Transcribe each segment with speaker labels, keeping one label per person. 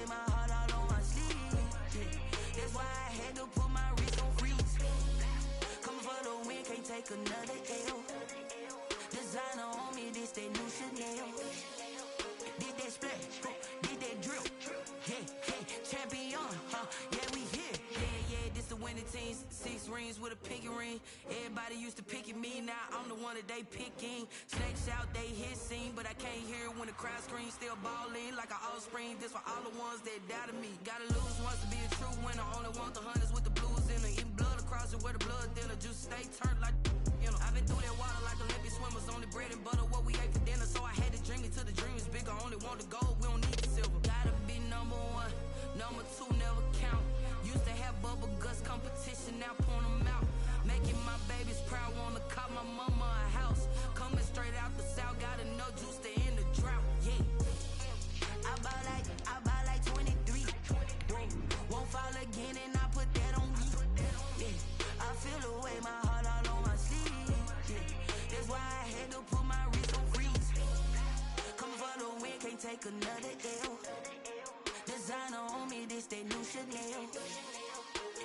Speaker 1: wear my heart out on my sleeve. Yeah. That's why I had to put my wrist on freeze. Coming for the win, can't take another L. Designer on me, this that new Chanel. Did that splash, did that drill. Yeah, yeah, champion, yeah, we here. Yeah, this the winning team. 6 rings with a pinky ring. Everybody used to pick at me, now I'm the one that they picking. Snakes out, they hit scene, but I can't hear it when the crowd screams. Still balling like an offspring. This for all the ones that doubted me. Gotta lose once to be a true winner. Only want the hunters with the blues in her. Eating blood across it where the blood thinner. Just stay turned like, you know. I've been through that water like Olympic swimmers. Only bread and butter, what we ate for dinner. So I had to dream it till the dream is bigger. Only want the gold, we don't need the silver. Gotta be number 1, number 2 never count. Used to have bubble guts competition, now point them out. Making my babies proud, wanna call my mama a house. Coming straight out the south, gotta know juice to end the drought. Yeah, I buy like 23. Won't fall again, and I put that on me. Yeah, I feel the way my heart all on my sleeve. Yeah, that's why I had to put my wrist on freeze. Coming for the win, can't take another L. Designer on me, this that new Chanel.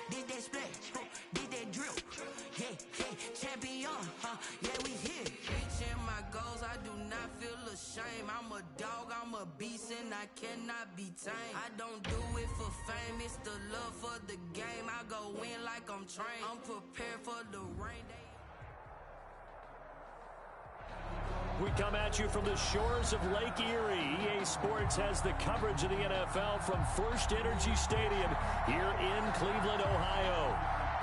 Speaker 1: Did that splash, did that drill. Yeah, yeah, champion, yeah, we here. Reaching my goals, I do not feel ashamed. I'm a dog, I'm a beast, and I cannot be tamed. I don't do it for fame, it's the love for the game. I go in like I'm trained. I'm prepared for the rain day.
Speaker 2: We come at you from the shores of Lake Erie. EA Sports has the coverage of the NFL from First Energy Stadium here in Cleveland, Ohio.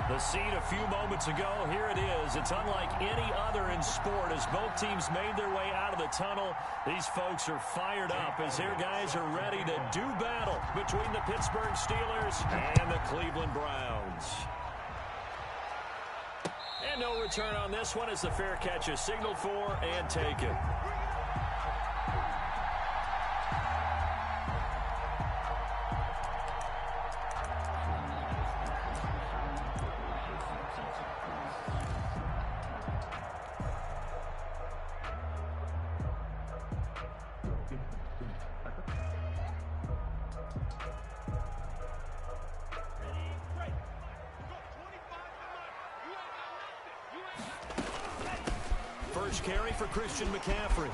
Speaker 2: The scene a few moments ago, here it is. It's unlike any other in sport as both teams made their way out of the tunnel. These folks are fired up as their guys are ready to do battle between the Pittsburgh Steelers and the Cleveland Browns. And no return on this one as the fair catch is signaled for and taken. First carry for Christian McCaffrey.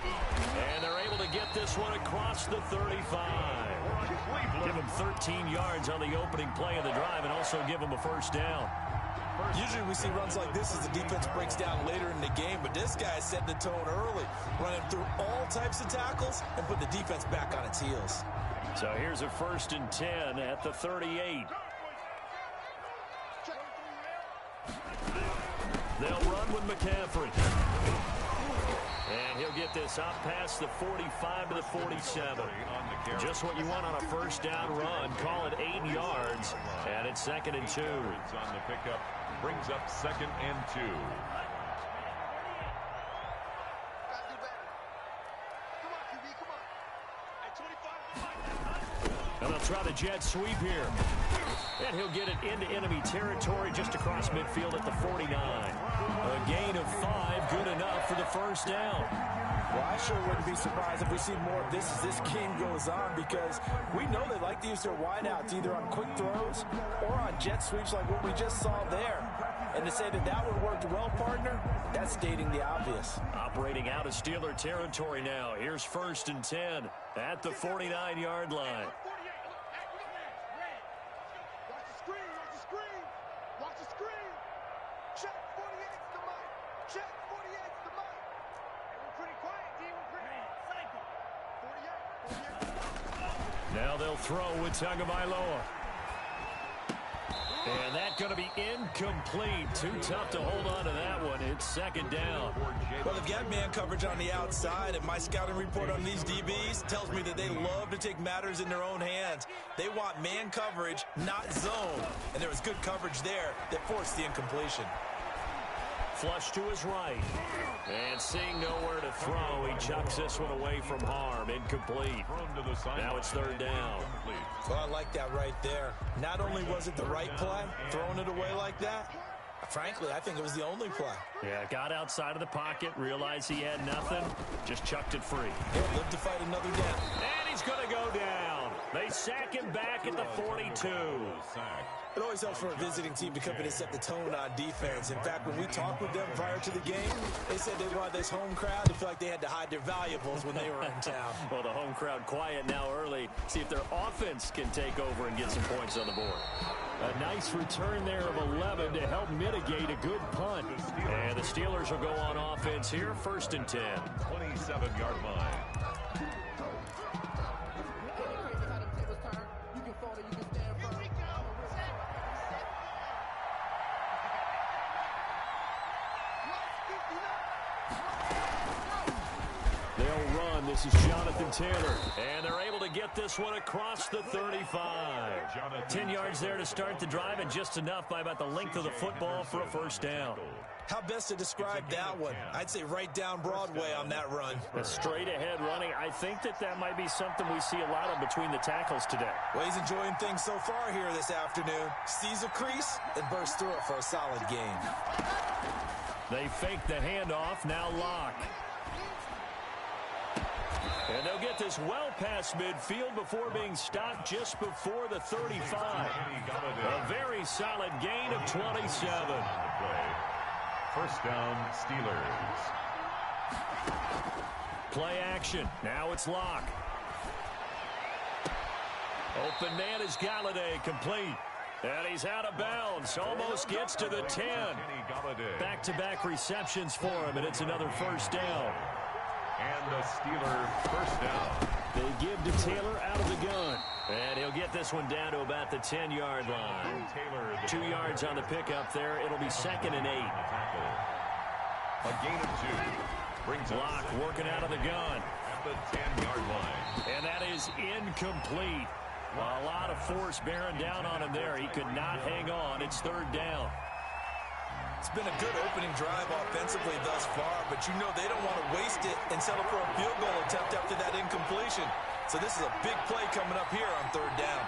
Speaker 2: And they're able to get this one across the 35. Give him 13 yards on the opening play of the drive and also give him a first down.
Speaker 3: Usually we see runs like this as the defense breaks down later in the game, but this guy is setting the tone early, running through all types of tackles and put the defense back on its heels.
Speaker 2: So here's a 1st and 10 at the 38. They'll run with McCaffrey. And he'll get this up past the 45 to the 47. Just what you want on a first down run. Call it 8 yards. And it's 2nd and 2.
Speaker 4: On the pickup brings up 2nd and 2.
Speaker 2: And they'll try the jet sweep here. And he'll get it into enemy territory just across midfield at the 49. A gain of 5, good enough for the first down.
Speaker 3: Well, I sure wouldn't be surprised if we see more of this as this game goes on, because we know they like to use their wideouts either on quick throws or on jet sweeps like what we just saw there. And to say that that one worked well, partner, that's stating the obvious.
Speaker 2: Operating out of Steeler territory now. Here's 1st and 10 at the 49-yard line. Now they'll throw with Tagovailoa. And that's going to be incomplete. Too tough to hold on to that one. It's 2nd down.
Speaker 3: Well, they've got man coverage on the outside, and my scouting report on these DBs tells me that they love to take matters in their own hands. They want man coverage, not zone. And there was good coverage there that forced the incompletion.
Speaker 2: Flush to his right. And seeing nowhere to throw, he chucks this one away from harm. Incomplete. Now it's 3rd down.
Speaker 3: Well, I like that right there. Not only was it the right play, throwing it away like that, frankly, I think it was the only play.
Speaker 2: Yeah, got outside of the pocket, realized he had nothing, just chucked it free.
Speaker 3: He'll live to fight another down.
Speaker 2: And he's going to go down. They sack him back at the 42.
Speaker 3: It always helps for a visiting team to come in and set the tone on defense. In fact, when we talked with them prior to the game, they said they wanted this home crowd to feel like they had to hide their valuables when they were in town.
Speaker 2: Well, the home crowd quiet now early. See if their offense can take over and get some points on the board. A nice return there of 11 to help mitigate a good punt. And the Steelers will go on offense here, 1st and 10.
Speaker 4: 27-yard line.
Speaker 2: They'll run. This is Jonathan Taylor. And they're able to get this one across the 35. 10 yards there to start the drive, and just enough by about the length of the football for a 1st down.
Speaker 3: How best to describe that one? I'd say right down Broadway on that run.
Speaker 2: A straight-ahead running. I think that might be something we see a lot of between the tackles today.
Speaker 3: Well, he's enjoying things so far here this afternoon. Sees a crease and bursts through it for a solid gain.
Speaker 2: They fake the handoff. Now Locke. And they'll get this well past midfield before being stopped just before the 35. A very solid gain of 27.
Speaker 4: 1st down, Steelers.
Speaker 2: Play action. Now it's Locke. Open man is Galladay, complete. And he's out of bounds. Almost gets to the 10. Back-to-back receptions for him, and it's another 1st down.
Speaker 4: And the Steeler 1st down.
Speaker 2: They give to Taylor out of the gun. And he'll get this one down to about the 10-yard line. 2 yards on the pickup there. It'll be 2nd and 8.
Speaker 4: A gain of 2. Brings
Speaker 2: Locke working out of the gun.
Speaker 4: At the 10-yard line.
Speaker 2: And that is incomplete. A lot of force bearing down on him there. He could not hang on. It's 3rd down.
Speaker 3: It's been a good opening drive offensively thus far, but you know they don't want to waste it and settle for a field goal attempt after that incompletion. So this is a big play coming up here on 3rd down.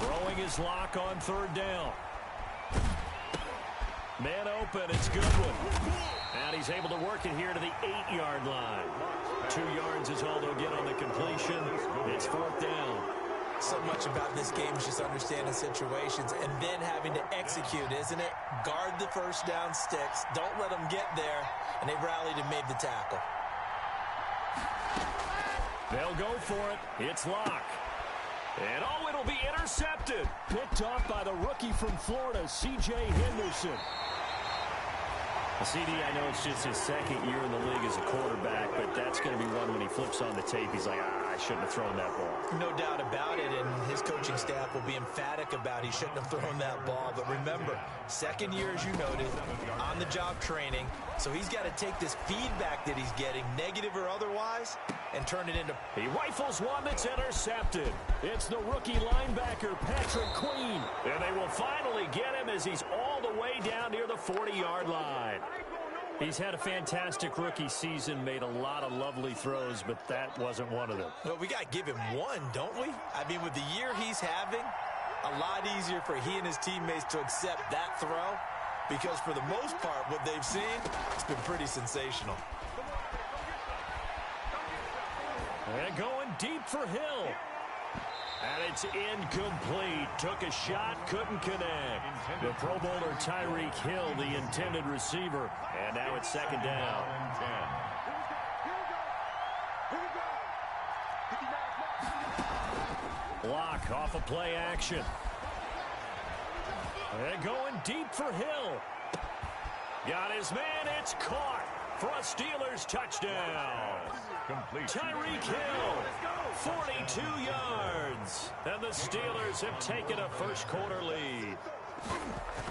Speaker 2: Throwing his Locke on 3rd down. Man open, it's Goodwin. And he's able to work it here to the 8-yard line. 2 yards is all they'll get on the completion. It's 4th down.
Speaker 3: So much about this game is just understanding situations and then having to execute, isn't it? Guard the 1st down sticks. Don't let them get there. And they've rallied and made the tackle.
Speaker 2: They'll go for it. It's Locke. And oh, it'll be intercepted. Picked off by the rookie from Florida, C.J. Henderson. CD, I know it's just his 2nd year in the league as a quarterback, but that's going to be one when he flips on the tape, he's like, I shouldn't have thrown that ball.
Speaker 3: No doubt about it, and his coaching staff will be emphatic about he shouldn't have thrown that ball. But remember, 2nd year, as you noted, on-the-job training, so he's got to take this feedback that he's getting, negative or otherwise, and turn it into...
Speaker 2: He rifles one that's intercepted. It's the rookie linebacker, Patrick Queen. And they will finally get him as he's all the way down near the 40-yard line. He's had a fantastic rookie season, made a lot of lovely throws, but that wasn't one of them.
Speaker 3: Well, we got to give him one, don't we? I mean, with the year he's having, a lot easier for he and his teammates to accept that throw, because for the most part, what they've seen, it's been pretty sensational.
Speaker 2: And going deep for Hill. And it's incomplete. Took a shot, couldn't connect. The Pro Bowler Tyreek Hill, the intended receiver. And now it's 2nd down. Block off a play action. And going deep for Hill. Got his man, it's caught for a Steelers touchdown.
Speaker 4: Complete.
Speaker 2: Tyreek Hill, 42 yards. And the Steelers have taken a 1st quarter lead.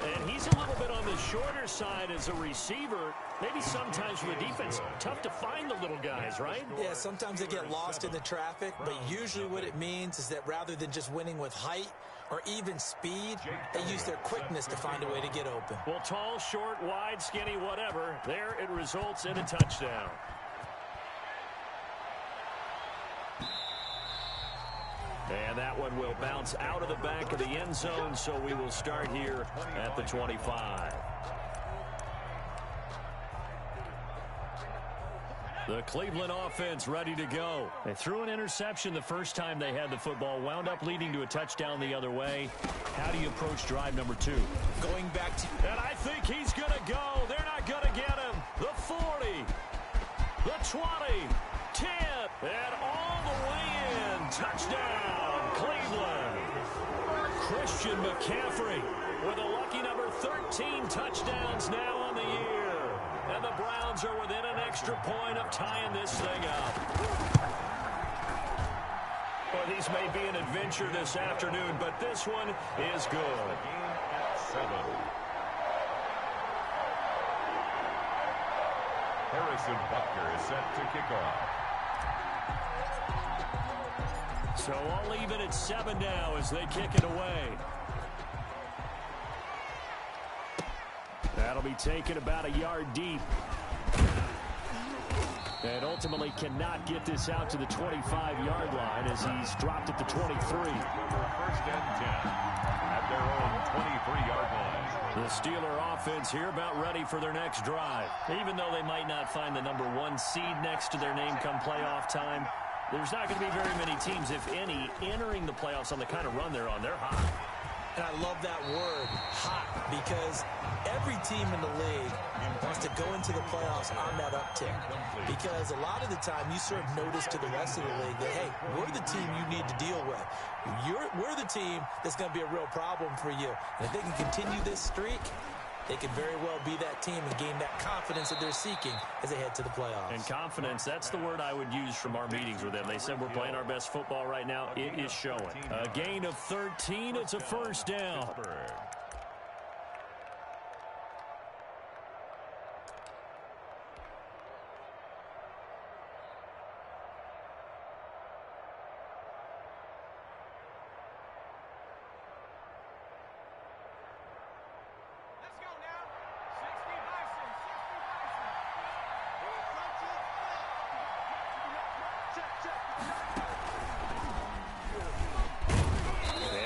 Speaker 2: And he's a little bit on the shorter side as a receiver. Maybe sometimes for the defense, tough to find the little guys, right?
Speaker 3: Yeah, sometimes they get lost in the traffic, but usually what it means is that rather than just winning with height or even speed, they use their quickness to find a way to get open.
Speaker 2: Well, tall, short, wide, skinny, whatever, there it results in a touchdown. And that one will bounce out of the back of the end zone, so we will start here at the 25. The Cleveland offense ready to go. They threw an interception the first time they had the football, wound up leading to a touchdown the other way. How do you approach drive number 2?
Speaker 3: Going back to...
Speaker 2: And I think he's going to go. They're not going to get him. The 40, the 20, 10, and all the way in. Touchdown, Cleveland. Christian McCaffrey with a lucky number 13 touchdowns now on the year. And the Browns are within an extra point of tying this thing up. Well, these may be an adventure this afternoon, but this one is good.
Speaker 4: The game at 7. Harrison Butker is set to kick off.
Speaker 2: So I'll leave it at 7 now as they kick it away. That'll be taken about a yard deep. And ultimately cannot get this out to the 25-yard line as he's dropped at the 23.
Speaker 4: First and 10 at their own 23-yard line.
Speaker 2: The Steeler offense here about ready for their next drive. Even though they might not find the number 1 seed next to their name come playoff time, there's not going to be very many teams, if any, entering the playoffs on the kind of run they're on. They're hot.
Speaker 3: And I love that word, hot, because every team in the league wants to go into the playoffs on that uptick. Because a lot of the time you serve notice to the rest of the league that, hey, we're the team you need to deal with. We're the team that's going to be a real problem for you. And if they can continue this streak, they could very well be that team and gain that confidence that they're seeking as they head to the playoffs.
Speaker 2: And confidence, that's the word I would use from our meetings with them. They said we're playing our best football right now. It is showing. A gain of 13. It's a first down.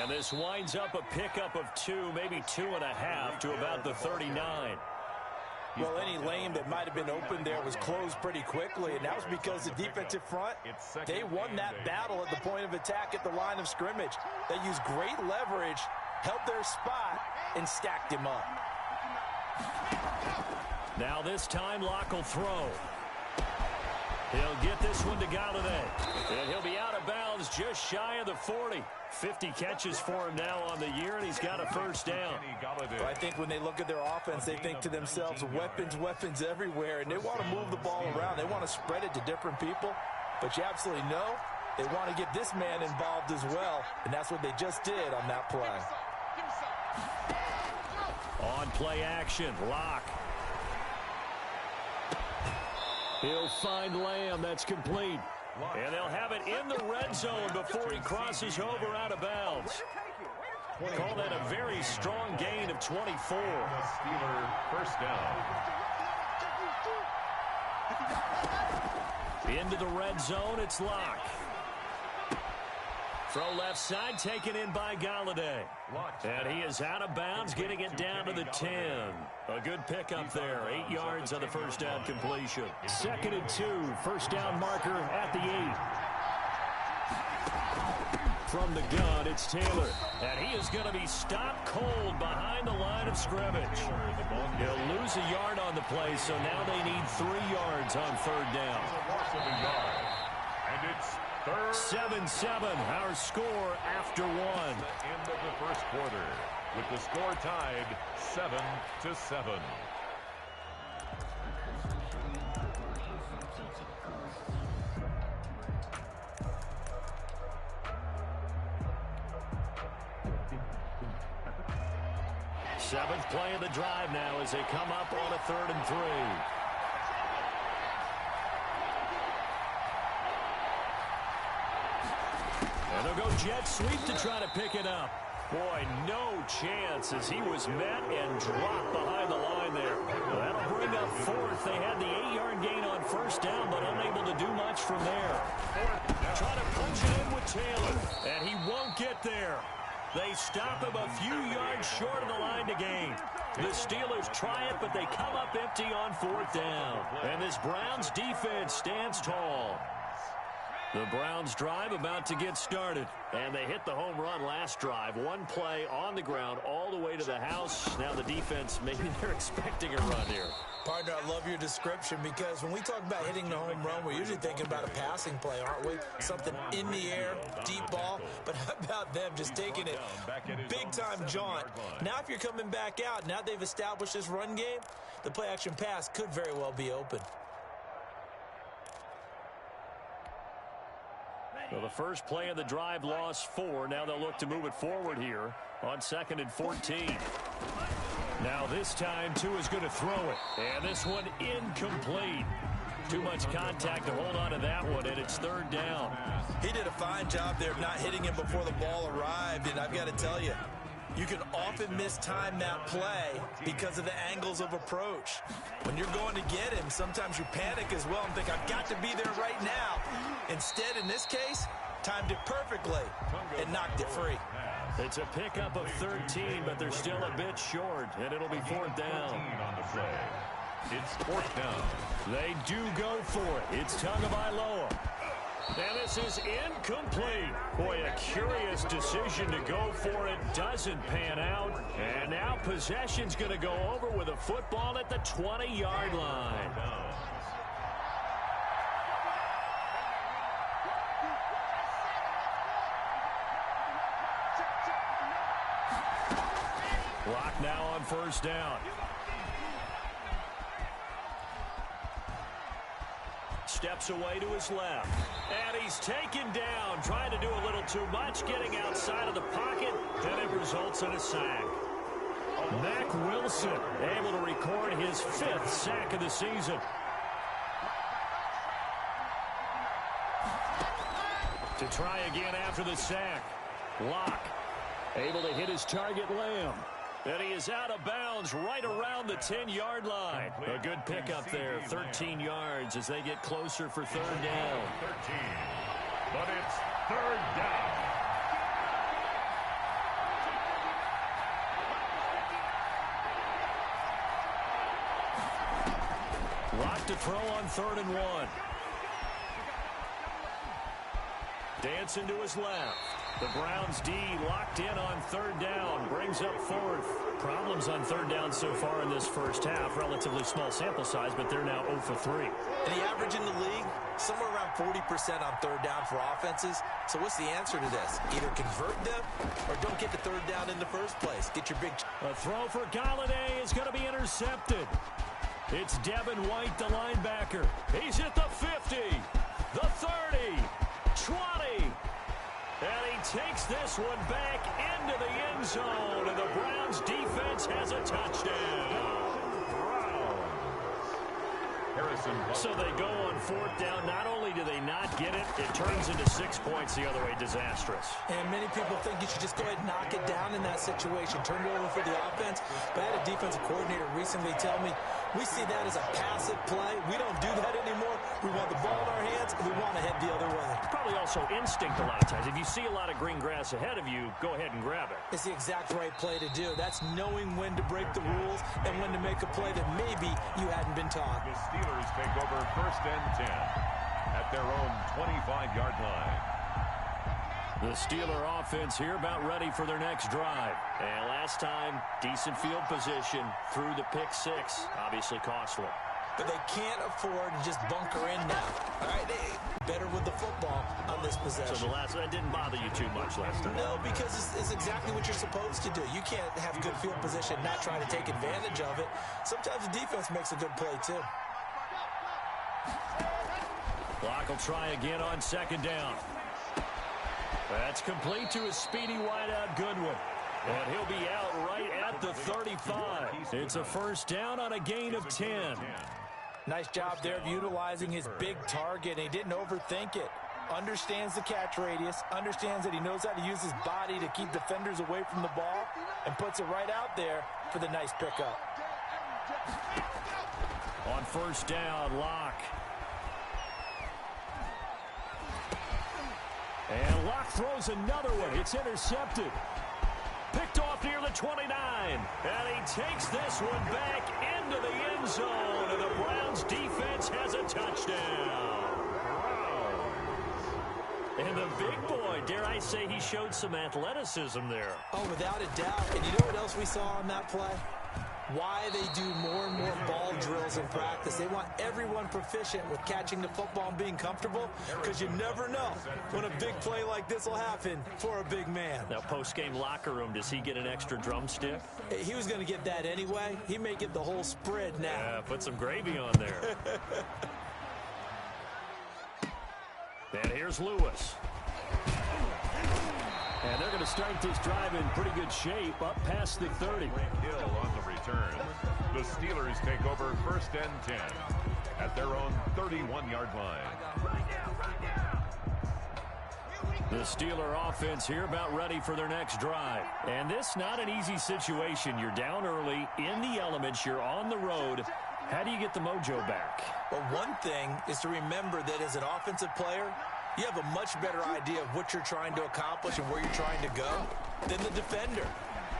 Speaker 2: This winds up a pickup of 2, maybe 2.5 to about the 39.
Speaker 3: Well, any lane that might have been open there was closed pretty quickly, and that was because the defensive front, they won that battle at the point of attack at the line of scrimmage. They used great leverage, held their spot, and stacked him up.
Speaker 2: Now this time Locke will throw. He'll get this one to Galladay. And he'll be out of bounds just shy of the 40. 50 catches for him now on the year, and he's got a first down.
Speaker 3: Well, I think when they look at their offense, they think to themselves, weapons everywhere, and they want to move the ball around. They want to spread it to different people, but you absolutely know they want to get this man involved as well, and that's what they just did on that play.
Speaker 2: On play action, Locke. He'll find Lamb. That's complete. And they'll have it in the red zone before he crosses over out of bounds. Call that a very strong gain of 24.
Speaker 4: The Steeler first down.
Speaker 2: Into the red zone, it's Locke. Throw left side, taken in by Galladay. And he is out of bounds, getting it down to the 10. A good pickup there, 8 yards on the first down completion. 2nd and 2, first down marker at the 8. From the gun, it's Taylor. And he is going to be stopped cold behind the line of scrimmage. He'll lose a yard on the play, so now they need 3 yards on 3rd down.
Speaker 4: And it's
Speaker 2: 7-7, our score after 1.
Speaker 4: the end of the first quarter, with the score tied 7-7.
Speaker 2: Seventh play of the drive now as they come up on a 3rd and 3. And they'll go jet sweep to try to pick it up. Boy, no chance as he was met and dropped behind the line there. That'll bring up 4th. They had the 8-yard gain on first down, but unable to do much from there. Try to punch it in with Taylor, and he won't get there. They stop him a few yards short of the line to gain. The Steelers try it, but they come up empty on 4th down. And this Browns defense stands tall. The Browns drive about to get started. And they hit the home run last drive. One play on the ground all the way to the house. Now the defense, maybe they're expecting a run here.
Speaker 3: Partner, I love your description because when we talk about hitting the home run, we're usually thinking about a passing play, aren't we? Something in the air, deep ball. But how about them just taking it big-time jaunt? Now if you're coming back out, now they've established this run game, the play-action pass could very well be open.
Speaker 2: Well, the first play of the drive lost 4. Now they'll look to move it forward here on 2nd and 14. Now this time, Tua is going to throw it. And this one incomplete. Too much contact to hold on to that one, and it's 3rd down.
Speaker 3: He did a fine job there of not hitting him before the ball arrived, and I've got to tell you, you can often mistime that play because of the angles of approach. When you're going to get him, sometimes you panic as well and think, I've got to be there right now. Instead, in this case, timed it perfectly and knocked it free.
Speaker 2: It's a pickup of 13, but they're still a bit short, and it'll be 4th down.
Speaker 4: On the play. It's 4th down.
Speaker 2: They do go for it. It's Tagovailoa. And this is incomplete. Boy, a curious decision to go for it. Doesn't pan out. And now possession's going to go over with a football at the 20-yard line. Clock now on 1st down. Steps away to his left. And he's taken down, trying to do a little too much, getting outside of the pocket, and it results in a sack. Mack Wilson able to record his 5th sack of the season. To try again after the sack. Locke able to hit his target, Lamb. And he is out of bounds right around the 10-yard line. A good pickup there, 13 yards as they get closer for 3rd down.
Speaker 4: 13, but it's 3rd down.
Speaker 2: Locke to throw on 3rd and 1. Dancing to his left. The Browns D locked in on 3rd down. Brings up 4th. Problems on 3rd down so far in this first half. Relatively small sample size, but they're now 0 for 3.
Speaker 3: And the average in the league, somewhere around 40% on 3rd down for offenses. So what's the answer to this? Either convert them or don't get to 3rd down in the first place. Get your big...
Speaker 2: A throw for Galladay is going to be intercepted. It's Devin White, the linebacker. He's at the 50, the 30, 20. And he takes this one back into the end zone, and the Browns defense has a touchdown. So they go on 4th down. Not only do they not get it, it turns into 6 points the other way. Disastrous.
Speaker 3: And many people think you should just go ahead and knock it down in that situation. Turn it over for the offense. But I had a defensive coordinator recently tell me, we see that as a passive play. We don't do that anymore. We want the ball in our hands, and we want to head the other way.
Speaker 2: Probably also instinct a lot of times. If you see a lot of green grass ahead of you, go ahead and grab it.
Speaker 3: It's the exact right play to do. That's knowing when to break the rules and when to make a play that maybe you hadn't been taught.
Speaker 4: The Steelers take over 1st and 10 at their own 25-yard line.
Speaker 2: The Steeler offense here about ready for their next drive. And last time, decent field position through the pick 6. Obviously costly.
Speaker 3: But they can't afford to just bunker in now. All right, better with the football on this possession.
Speaker 2: So that didn't bother you too much last time?
Speaker 3: No, because it's exactly what you're supposed to do. You can't have good field position, not try to take advantage of it. Sometimes the defense makes a good play, too.
Speaker 2: Clock will try again on 2nd down. That's complete to a speedy wideout Goodwin. And he'll be out right at the 35. It's a 1st down on a gain of 10.
Speaker 3: Nice job there of utilizing his big target. He didn't overthink it. Understands the catch radius. Understands that he knows how to use his body to keep defenders away from the ball. And puts it right out there for the nice pickup.
Speaker 2: On 1st down, Locke. And Locke throws another one. It's intercepted. Picked off near the 29. And he takes this one back into the end zone. And the Browns defense has a touchdown. And the big boy, dare I say, he showed some athleticism there.
Speaker 3: Oh, without a doubt. And you know what else we saw on that play? Why they do more and more ball drills in practice. They want everyone proficient with catching the football and being comfortable, because you never know when a big play like this will happen for a big man.
Speaker 2: Now, post-game locker room, does he get an extra drumstick?
Speaker 3: He was going to get that anyway. He may get the whole spread now.
Speaker 2: Yeah, put some gravy on there. And here's Lewis. And they're going to start this drive in pretty good shape, up past the 30.
Speaker 4: Hill on the return. The Steelers take over 1st and 10 at their own 31-yard line.
Speaker 2: The Steeler offense here about ready for their next drive. And this not an easy situation. You're down early, in the elements, you're on the road. How do you get the mojo back?
Speaker 3: Well, one thing is to remember that as an offensive player, you have a much better idea of what you're trying to accomplish and where you're trying to go than the defender.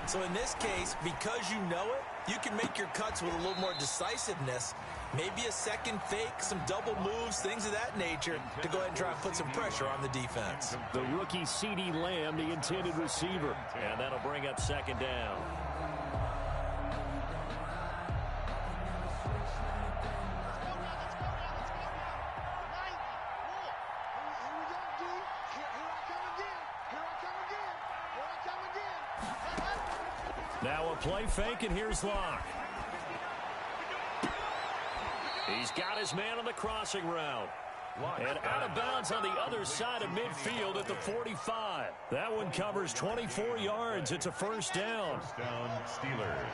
Speaker 3: So in this case, because you know it, you can make your cuts with a little more decisiveness, maybe a second fake, some double moves, things of that nature, to go ahead and try and put some pressure on the defense.
Speaker 2: The rookie CeeDee Lamb, the intended receiver. And that'll bring up 2nd down. Now a play fake, and here's Locke. He's got his man on the crossing route. And out of bounds on the other side of midfield at the 45. That one covers 24 yards. It's a 1st down.
Speaker 4: 1st down, Steelers.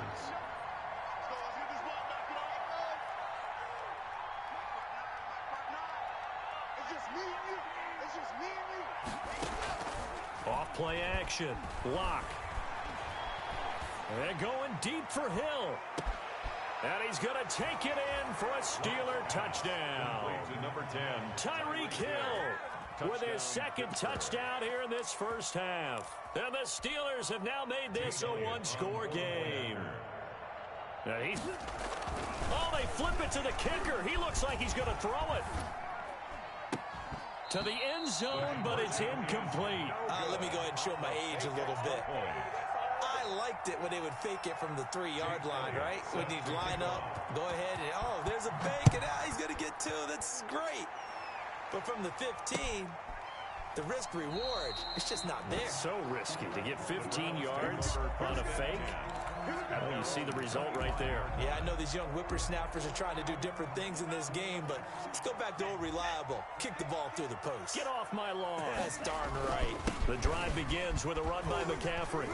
Speaker 2: Off play action. Locke. And going deep for Hill. And he's going to take it in for a Steeler touchdown.
Speaker 4: To number 10.
Speaker 2: Tyreek Hill with his 2nd touchdown here in this 1st half. And the Steelers have now made this a 1-score game. Now they flip it to the kicker. He looks like he's going to throw it to the end zone, but it's incomplete.
Speaker 3: Let me go ahead and show my age a little bit. I liked it when they would fake it from the 3-yard line, right? When he'd line up, go ahead, and oh, there's a fake, and he's going to get 2. That's great. But from the 15, the risk-reward, it's just not there.
Speaker 2: It's so risky to get 15 yards on a fake. Well, you see the result right there.
Speaker 3: Yeah, I know these young whippersnappers are trying to do different things in this game, but let's go back to old reliable. Kick the ball through the post.
Speaker 2: Get off my lawn.
Speaker 3: That's darn right.
Speaker 2: The drive begins with a run by McCaffrey.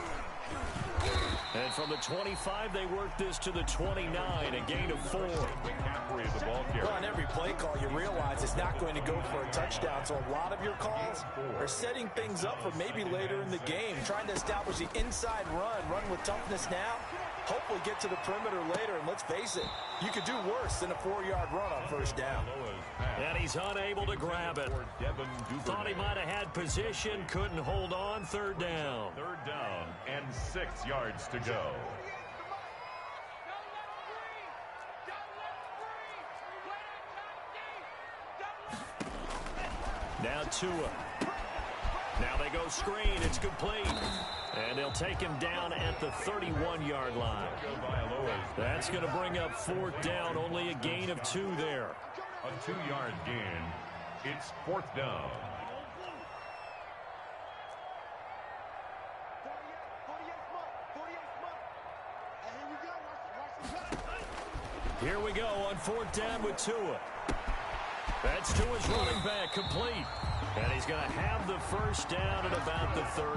Speaker 2: And from the 25, they work this to the 29, a gain of 4.
Speaker 4: McCaffrey is the ball carrier.
Speaker 3: Well, on every play call, you realize it's not going to go for a touchdown, so a lot of your calls are setting things up for maybe later in the game, trying to establish the inside run with toughness now, hopefully get to the perimeter later, and let's face it, you could do worse than a 4-yard run on 1st down.
Speaker 2: And he's unable to grab it. Thought he might have had position, couldn't hold on. 3rd down.
Speaker 4: 3rd down and 6 yards to go.
Speaker 2: Now Tua. Now they go screen. It's complete. And they'll take him down at the 31-yard line. That's going to bring up 4th down. Only a gain of 2 there.
Speaker 4: A 2-yard gain. It's 4th down.
Speaker 2: Here we go on 4th down with Tua. That's Tua's running back, complete. And he's going to have the 1st down at about the 38.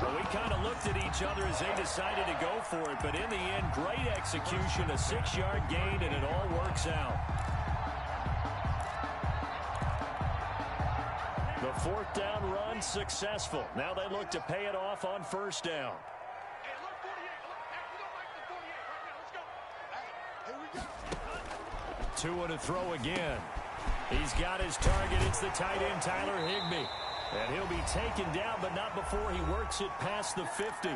Speaker 2: Well, we kind of looked at each other as they decided to go for it, but in the end, great execution, a 6-yard gain, and it all works out. The 4th down run successful. Now they look to pay it off on 1st down. Tua to throw again. He's got his target. It's the tight end, Tyler Higbee. And he'll be taken down, but not before he works it past the 50.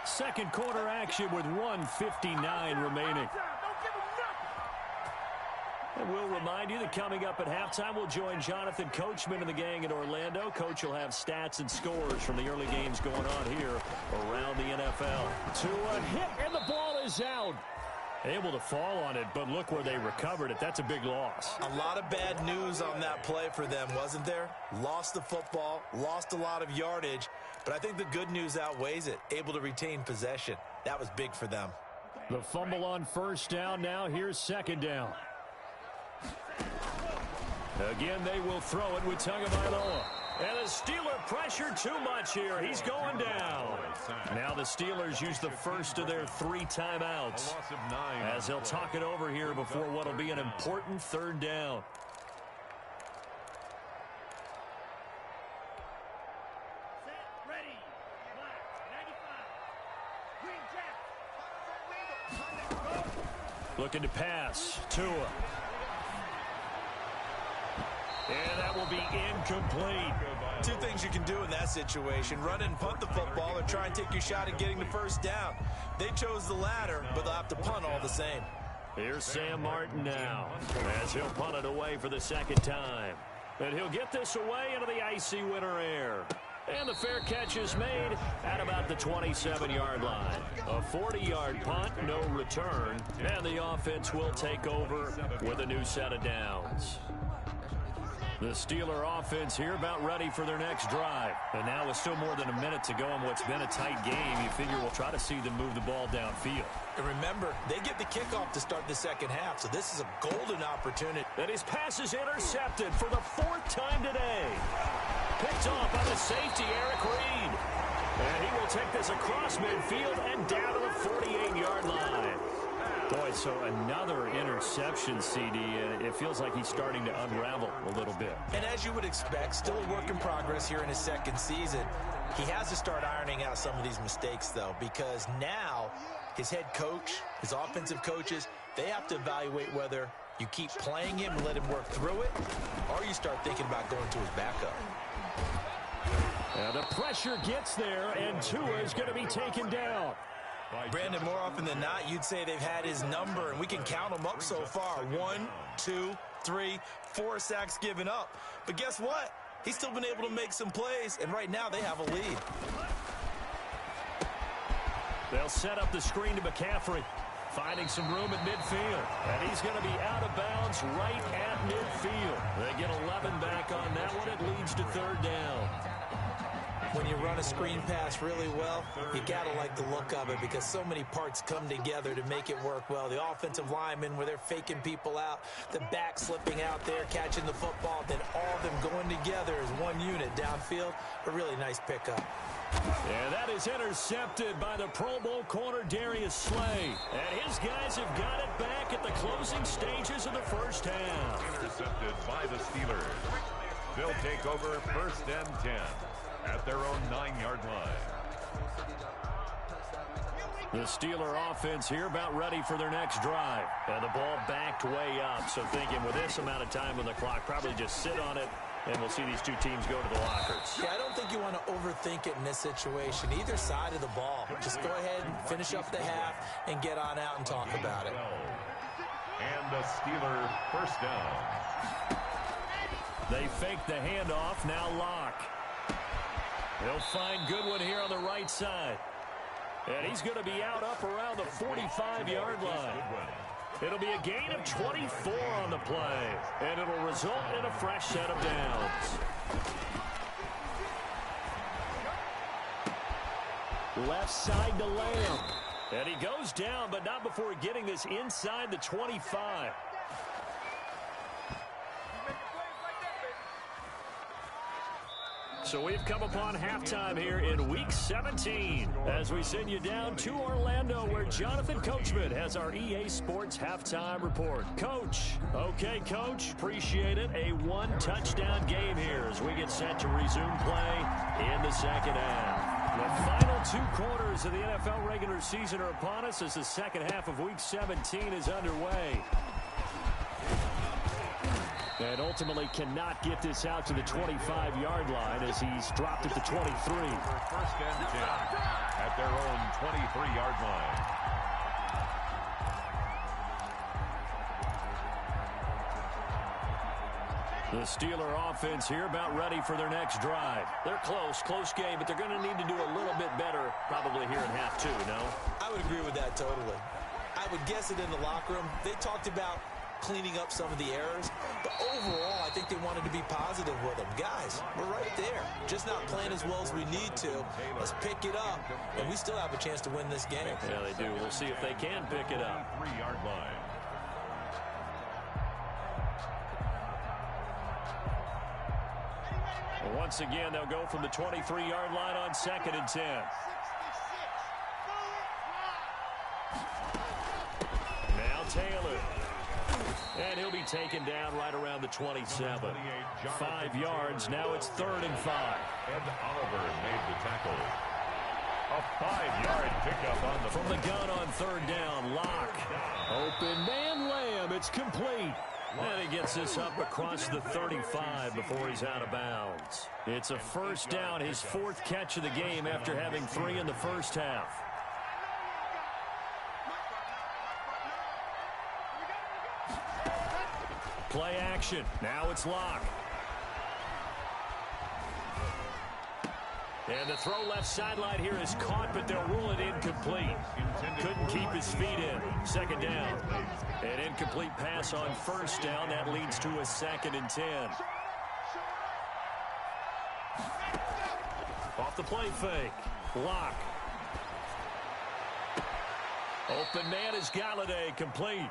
Speaker 2: Second quarter action with 1:59 remaining. And we'll remind you that coming up at halftime, we'll join Jonathan Coachman and the gang in Orlando. Coach will have stats and scores from the early games going on here around the NFL. To a hit, and the ball is out. Able to fall on it, but look where they recovered it. That's a big loss.
Speaker 3: A lot of bad news on that play for them, wasn't there? Lost the football, lost a lot of yardage, but I think the good news outweighs it. Able to retain possession. That was big for them.
Speaker 2: The fumble on first down now. Here's second down. Again, they will throw it with Tagovailoa. And the Steeler pressure too much here. He's going down. Now the Steelers use the first of their 3 timeouts as they'll talk it over here before what will be an important third down. Looking to pass. Tua. And that will be incomplete.
Speaker 3: 2 things you can do in that situation. Run and punt the football or try and take your shot at getting the first down. They chose the latter, but they'll have to punt all the same.
Speaker 2: Here's Sam Martin now as he'll punt it away for the second time. And he'll get this away into the icy winter air. And the fair catch is made at about the 27-yard line. A 40-yard punt, no return. And the offense will take over with a new set of downs. The Steeler offense here about ready for their next drive. And now with still more than a minute to go in what's been a tight game, you figure we'll try to see them move the ball downfield.
Speaker 3: And remember, they get the kickoff to start the second half, so this is a golden opportunity.
Speaker 2: And his pass is intercepted for the 4th time today. Picked off by the safety, Eric Reed. And he will take this across midfield and down to the 48-yard line. Boy, so another interception, CD, and it feels like he's starting to unravel a little bit.
Speaker 3: And as you would expect, still a work in progress here in his second season. He has to start ironing out some of these mistakes, though, because now his head coach, his offensive coaches, they have to evaluate whether you keep playing him and let him work through it, or you start thinking about going to his backup.
Speaker 2: And the pressure gets there, and Tua is going to be taken down.
Speaker 3: Brandon, more often than not, you'd say they've had his number, and we can count them up so far. 1, 2, 3, 4 sacks given up. But guess what? He's still been able to make some plays, and right now they have a lead.
Speaker 2: They'll set up the screen to McCaffrey, finding some room at midfield. And he's going to be out of bounds right at midfield. They get 11 back on that one. It leads to third down.
Speaker 3: When you run a screen pass really well, you got to like the look of it because so many parts come together to make it work well. The offensive linemen, where they're faking people out, the back slipping out there, catching the football, then all of them going together as one unit downfield. A really nice pickup.
Speaker 2: And that is intercepted by the Pro Bowl corner Darius Slay. And his guys have got it back at the closing stages of the first half.
Speaker 4: Intercepted by the Steelers. They'll take over 1st and 10. At their own 9-yard line.
Speaker 2: The Steeler offense here about ready for their next drive. And the ball backed way up. So thinking with this amount of time on the clock, probably just sit on it, and we'll see these two teams go to the lockers.
Speaker 3: Yeah, I don't think you want to overthink it in this situation. Either side of the ball. Just go ahead and finish up the half and get on out and talk about it.
Speaker 4: And the Steeler first down.
Speaker 2: They fake the handoff. Now Locke. They'll find Goodwin here on the right side. And he's going to be out up around the 45-yard line. It'll be a gain of 24 on the play. And it'll result in a fresh set of downs. Left side to Lamb. And he goes down, but not before getting this inside the 25. So we've come upon halftime here in Week 17 as we send you down to Orlando where Jonathan Coachman has our EA Sports Halftime Report. Coach. Okay, Coach. Appreciate it. A 1-touchdown game here as we get set to resume play in the second half. The final 2 quarters of the NFL regular season are upon us as the second half of Week 17 is underway. And ultimately cannot get this out to the 25-yard line as he's dropped at the 23.
Speaker 4: First and 10 at their own 23-yard line.
Speaker 2: The Steeler offense here about ready for their next drive. They're close game, but they're going to need to do a little bit better probably here in half two, no?
Speaker 3: I would agree with that totally. I would guess it in the locker room. They talked about cleaning up some of the errors, but overall, I think they wanted to be positive with them. Guys, we're right there. Just not playing as well as we need to. Let's pick it up, and we still have a chance to win this game.
Speaker 2: Yeah, they do. We'll see if they can pick it up.
Speaker 4: 3-yard line.
Speaker 2: Once again, they'll go from the 23-yard line on 2nd and 10. Now Taylor. And he'll be taken down right around the 27. 5 yards. Now it's 3rd and 5.
Speaker 4: Ed Oliver made the tackle. A 5-yard pickup on the
Speaker 2: from the gun on 3rd down. Lock. Open man Lamb. It's complete. And he gets this up across the 35 before he's out of bounds. It's a first down, his 4th catch of the game after having 3 in the first half. Play action. Now it's Lock. And the throw left sideline here is caught, but they'll rule it incomplete. Couldn't keep his feet in. 2nd down. An incomplete pass on 1st down. That leads to a 2nd and 10. Off the play fake. Lock. Open man is Galladay, complete.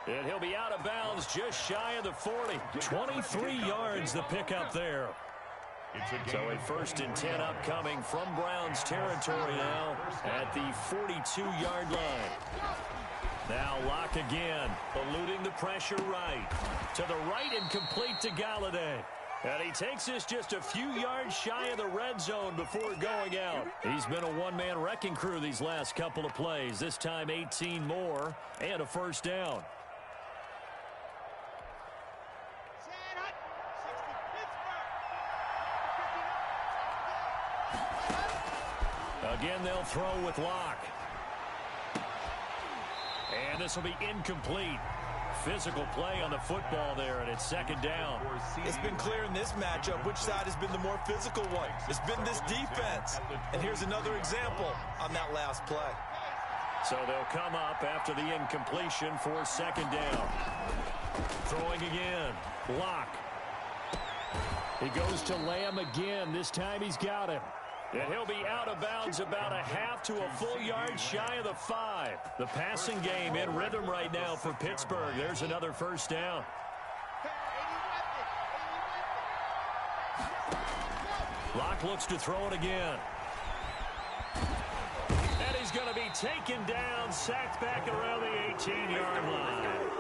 Speaker 2: And he'll be out of bounds just shy of the 40. 23 yards the pickup there. So a 1st and 10 upcoming from Browns territory now at the 42-yard line. Now Lock again, eluding the pressure right. To the right and complete to Galladay. And he takes this just a few yards shy of the red zone before going out. He's been a one-man wrecking crew these last couple of plays. This time 18 more and a 1st down. Again, they'll throw with Lock. And this will be incomplete. Physical play on the football there, and it's 2nd down.
Speaker 3: It's been clear in this matchup which side has been the more physical one. It's been this defense. And here's another example on that last play.
Speaker 2: So they'll come up after the incompletion for 2nd down. Throwing again. Lock. He goes to Lamb again. This time he's got him. And he'll be out of bounds about a half to a full yard shy of the 5. The passing game in rhythm right now for Pittsburgh. There's another 1st down. Lock looks to throw it again. And he's going to be taken down, sacked back around the 18-yard line.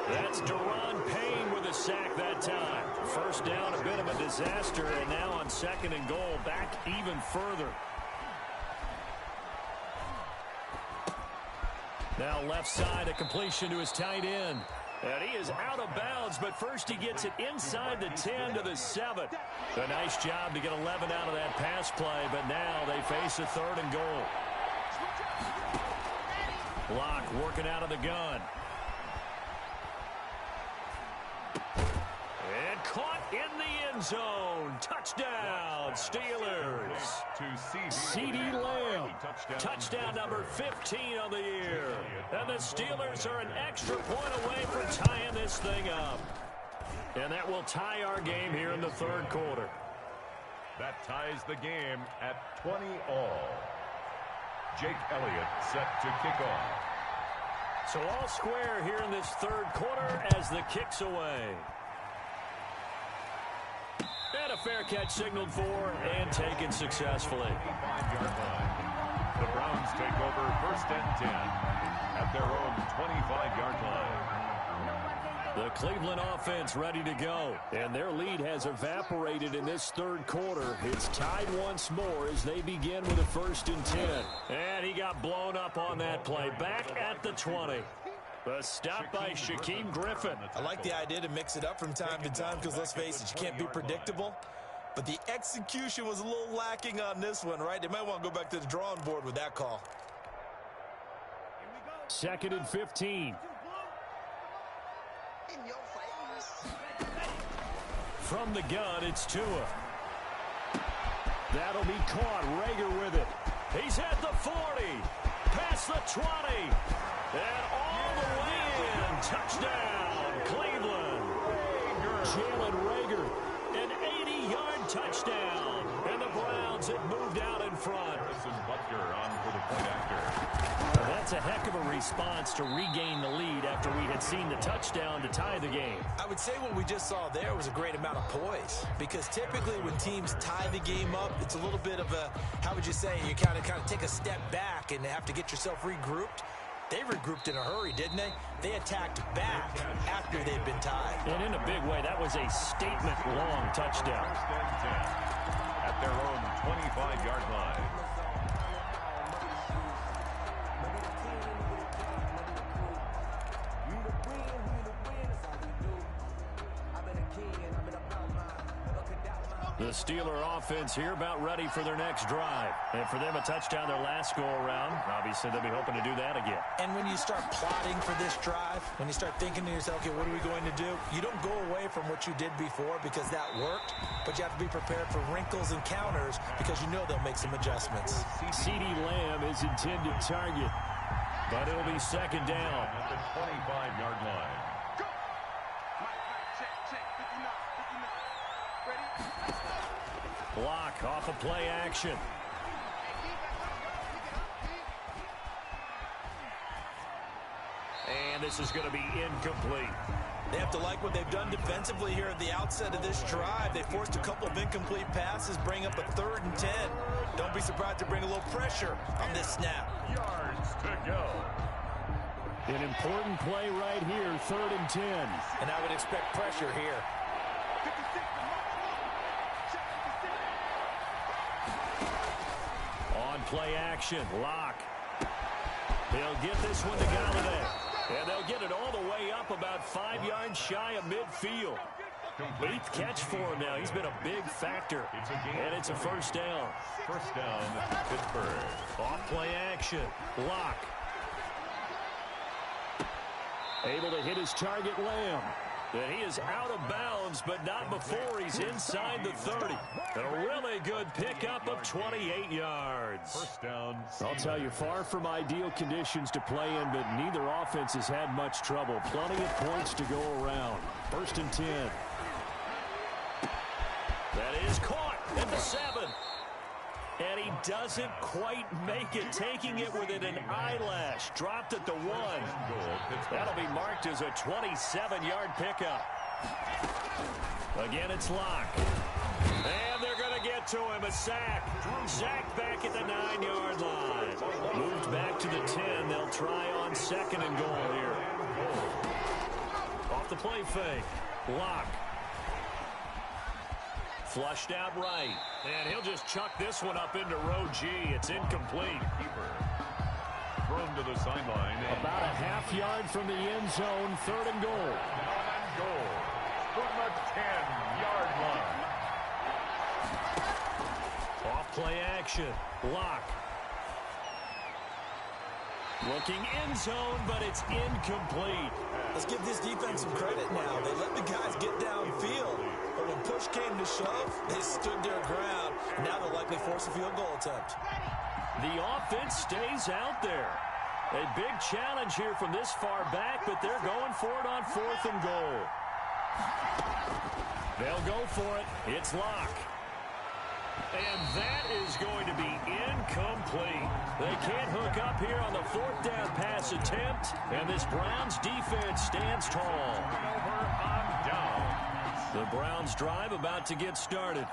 Speaker 2: That's Deron Payne with a sack that time. 1st down, a bit of a disaster, and now on 2nd and goal, back even further. Now left side, a completion to his tight end. And he is out of bounds, but first he gets it inside the 10 to the 7. A nice job to get 11 out of that pass play, but now they face a 3rd and goal. Lock working out of the gun. And caught in the end zone. Touchdown, Steelers. CeeDee Lamb. Touchdown number 15 on the year. And the Steelers are an extra point away from tying this thing up. And that will tie our game here in the 3rd quarter.
Speaker 4: That ties the game at 20 all. Jake Elliott set to kick off.
Speaker 2: So all square here in this 3rd quarter as the kick's away. And a fair catch signaled for and taken successfully.
Speaker 4: 5-yard line. The Browns take over 1st and 10 at their own 25-yard line.
Speaker 2: The Cleveland offense ready to go. And their lead has evaporated in this 3rd quarter. It's tied once more as they begin with a 1st and 10. And he got blown up on that play. Back at the 20. The stop by Shaquem Griffin.
Speaker 3: I like the idea to mix it up from time to time because, let's face it, you can't be predictable. But the execution was a little lacking on this one, right? They might want to go back to the drawing board with that call.
Speaker 2: 2nd and 15. From the gun, it's Tua. That'll be caught. Rager with it. He's at the 40. Past the 20. And all the way in. Touchdown, Cleveland. Jalen Rager. An 80-yard touchdown. And the Browns have moved out in front.
Speaker 4: On for the point after.
Speaker 2: That's a heck of a response to regain the lead after we had seen the touchdown to tie the game.
Speaker 3: I would say what we just saw there was a great amount of poise, because typically when teams tie the game up, it's a little bit of a, how would you say, you kind of take a step back and have to get yourself regrouped. They regrouped in a hurry, didn't they? They attacked back after they'd been tied.
Speaker 2: And in a big way, that was a statement-long touchdown.
Speaker 4: 1st and 10 at their own 25-yard line.
Speaker 2: The Steeler offense here about ready for their next drive. And for them, a touchdown their last go-around. Obviously, they'll be hoping to do that again.
Speaker 3: And when you start plotting for this drive, when you start thinking to yourself, okay, what are we going to do? You don't go away from what you did before because that worked, but you have to be prepared for wrinkles and counters because you know they'll make some adjustments.
Speaker 2: CeeDee Lamb is intended target, but it'll be 2nd down.
Speaker 4: At the 25-yard line.
Speaker 2: Block off of play action. And this is going to be incomplete.
Speaker 3: They have to like what they've done defensively here at the outset of this drive. They forced a couple of incomplete passes, bring up a 3rd and 10. Don't be surprised to bring a little pressure on this snap.
Speaker 4: Yards to go.
Speaker 2: An important play right here, 3rd and 10.
Speaker 3: And I would expect pressure here.
Speaker 2: On play action, Locke. They'll get this one to Galladay. And they'll get it all the way up about 5 yards shy of midfield. 8th catch for him now. He's been a big factor. And it's a 1st down.
Speaker 4: 1st down, Pittsburgh.
Speaker 2: Off play action, Locke. Able to hit his target, Lamb. And he is out of bounds, but not before he's inside the 30. And a really good pickup of 28 yards.
Speaker 4: 1st down.
Speaker 2: I'll tell you, far from ideal conditions to play in, but neither offense has had much trouble. Plenty of points to go around. 1st and 10. That is caught at the 7. And he doesn't quite make it, taking it within an eyelash. Dropped at the 1. That'll be marked as a 27-yard pickup. Again, it's Locke. And they're going to get to him. A sack. Sack back at the 9-yard line. Moved back to the 10. They'll try on 2nd and goal here. Off the play fake. Locke. Flushed out right. And he'll just chuck this one up into row G. It's incomplete.
Speaker 4: Keeper. Thrown to the sideline.
Speaker 2: About a half-yard from the end zone. 3rd and goal.
Speaker 4: Goal from the 10-yard line.
Speaker 2: Off play action. Locke. Looking end zone, but it's incomplete.
Speaker 3: Let's give this defense some credit now. They let the guys get downfield. But when push came to shove, they stood their ground. And now they'll likely force a field goal attempt.
Speaker 2: The offense stays out there. A big challenge here from this far back, but they're going for it on 4th and goal. They'll go for it. It's Locke. And that is going to be incomplete. They can't hook up here on the 4th down pass attempt, and this Browns defense stands tall.
Speaker 4: Over on down.
Speaker 2: The Browns drive about to get started.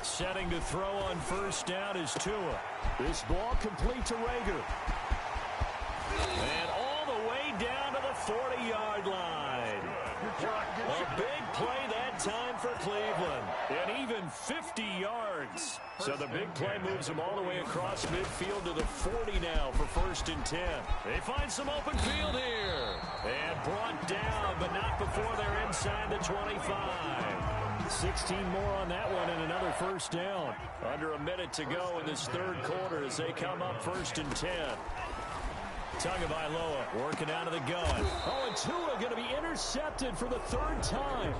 Speaker 2: Setting to throw on 1st down is Tua. This ball complete to Rager. And all the way down to the 40-yard line. A big play that time for Cleveland. And even 50 yards. So the big play moves them all the way across midfield to the 40 now for 1st and 10. They find some open field here. And brought down, but not before they're inside the 25. 16 more on that one and another 1st down. Under a minute to go in this 3rd quarter as they come up 1st and 10. Tagovailoa working out of the gun. Oh, and Tua going to be intercepted for the 3rd time.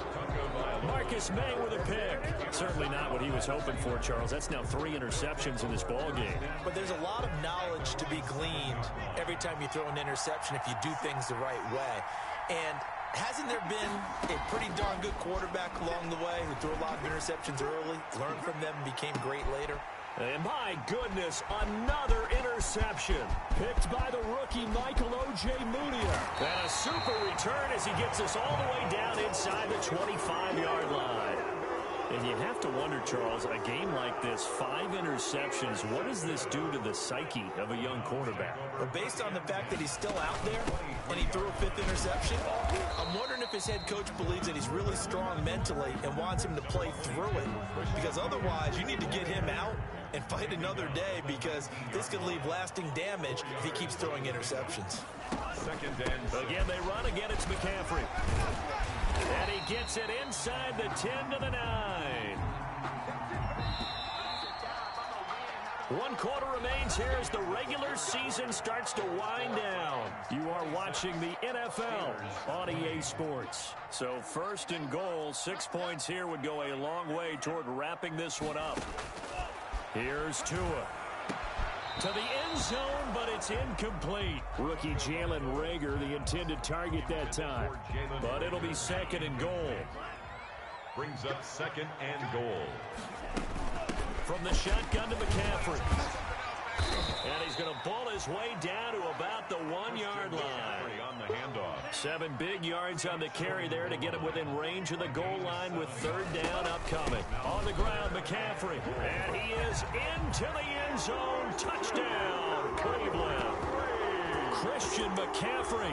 Speaker 2: Marcus May with a pick. Certainly not what he was hoping for, Charles. That's now 3 interceptions in this ball game.
Speaker 3: But there's a lot of knowledge to be gleaned every time you throw an interception if you do things the right way. And hasn't there been a pretty darn good quarterback along the way who threw a lot of interceptions early, learned from them, and became great later?
Speaker 2: And my goodness, another interception. Picked by the rookie Michael O.J. Moutier. And a super return as he gets us all the way down inside the 25-yard line. And you have to wonder, Charles, a game like this, 5 interceptions, what does this do to the psyche of a young quarterback?
Speaker 3: But based on the fact that he's still out there and he threw a 5th interception, I'm wondering if his head coach believes that he's really strong mentally and wants him to play through it. Because otherwise, you need to get him out and fight another day, because this could leave lasting damage if he keeps throwing interceptions.
Speaker 4: 2nd and
Speaker 2: again, they run. Again, it's McCaffrey. And he gets it inside the 10 to the 9. 1 quarter remains here as the regular season starts to wind down. You are watching the NFL on EA Sports. So 1st and goal, 6 points here would go a long way toward wrapping this one up. Here's Tua. To the end zone, but it's incomplete. Rookie Jalen Reagor, the intended target that time. But it'll be 2nd and goal.
Speaker 4: brings up 2nd and goal.
Speaker 2: From the shotgun to McCaffrey. And he's going to ball his way down to about the 1-yard line.
Speaker 4: On the handoff.
Speaker 2: 7 big yards on the carry there to get him within range of the goal line with 3rd down upcoming. On the ground, McCaffrey. And he is into the end zone. Touchdown, Cleveland. Christian McCaffrey,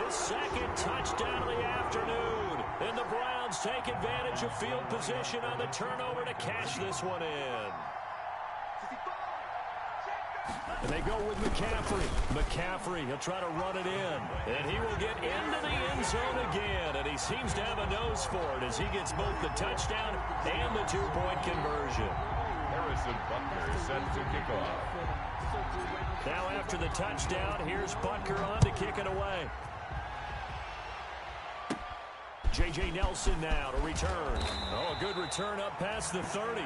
Speaker 2: his 2nd touchdown of the afternoon. And the Browns take advantage of field position on the turnover to cash this one in. And they go with McCaffrey. McCaffrey, he'll try to run it in. And he will get into the end zone again. And he seems to have a nose for it as he gets both the touchdown and the 2-point conversion.
Speaker 4: Harrison Butker is set to kick off.
Speaker 2: Now after the touchdown, here's Butker on to kick it away. J.J. Nelson now to return. Oh, a good return up past the 30.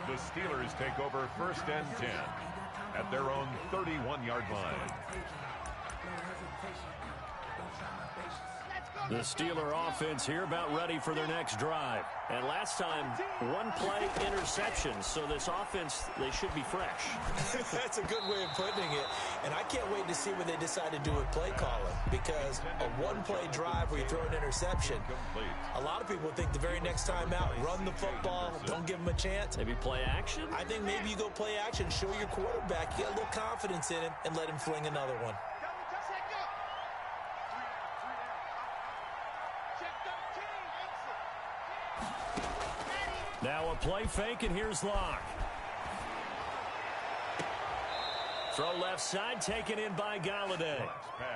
Speaker 4: The Steelers take over 1st and 10 at their own 31-yard line.
Speaker 2: The Steeler offense here about ready for their next drive. And last time, 1-play interception. So this offense, they should be fresh.
Speaker 3: That's a good way of putting it. And I can't wait to see what they decide to do with play calling. Because a 1-play drive where you throw an interception, a lot of people think the very next time out, run the football, don't give them a chance.
Speaker 2: Maybe play action?
Speaker 3: I think maybe you go play action, show your quarterback, you get a little confidence in him, and let him fling another one.
Speaker 2: Now a play fake, and here's Locke. Throw left side, taken in by Galladay.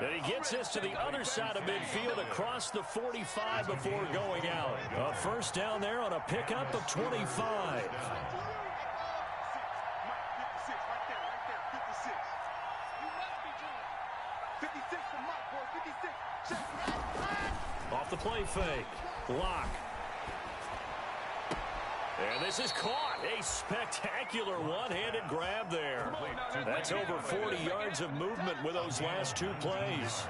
Speaker 2: And he gets this to the other side of midfield across the 45 before going out. A 1st down there on a pickup of 25. Off the play fake. Locke. And this is caught. A spectacular one-handed grab there. That's over 40 yards of movement with those last 2 plays.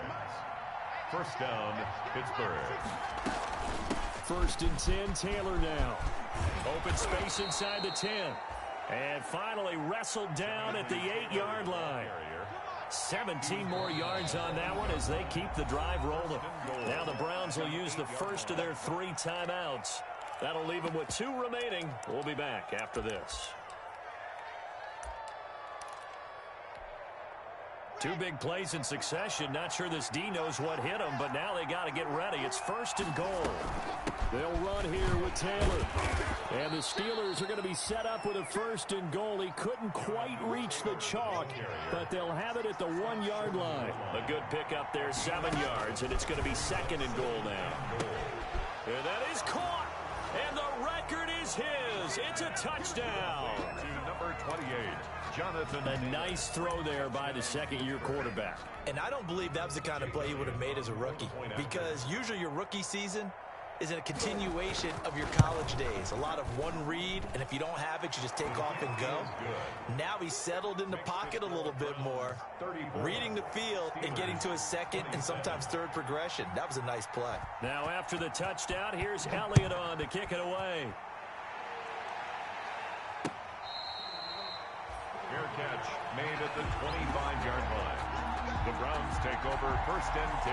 Speaker 4: 1st down, Pittsburgh.
Speaker 2: 1st and 10, Taylor now. Open space inside the 10. And finally wrestled down at the 8-yard line. 17 more yards on that one as they keep the drive rolling. Now the Browns will use the first of their 3 timeouts. That'll leave them with 2 remaining. We'll be back after this. Two big plays in succession. Not sure this D knows what hit him, but now they got to get ready. It's 1st and goal. They'll run here with Taylor. And the Steelers are going to be set up with a 1st and goal. He couldn't quite reach the chalk, but they'll have it at the 1-yard line. A good pickup there, 7 yards, and it's going to be 2nd and goal now. And that is caught, and the record is his. It's a touchdown.
Speaker 4: To number 28, Jonathan.
Speaker 2: A nice throw there by the second-year quarterback.
Speaker 3: And I don't believe that was the kind of play he would have made as a rookie, because usually your rookie season is a continuation of your college days. A lot of one read, and if you don't have it, you just take off and go. Now he's settled in the pocket a little bit more, reading the field and getting to his second and sometimes third progression. That was a nice play.
Speaker 2: Now after the touchdown, here's Elliott on to kick it away.
Speaker 4: Fair catch made at the 25-yard line. The Browns take over 1st and 10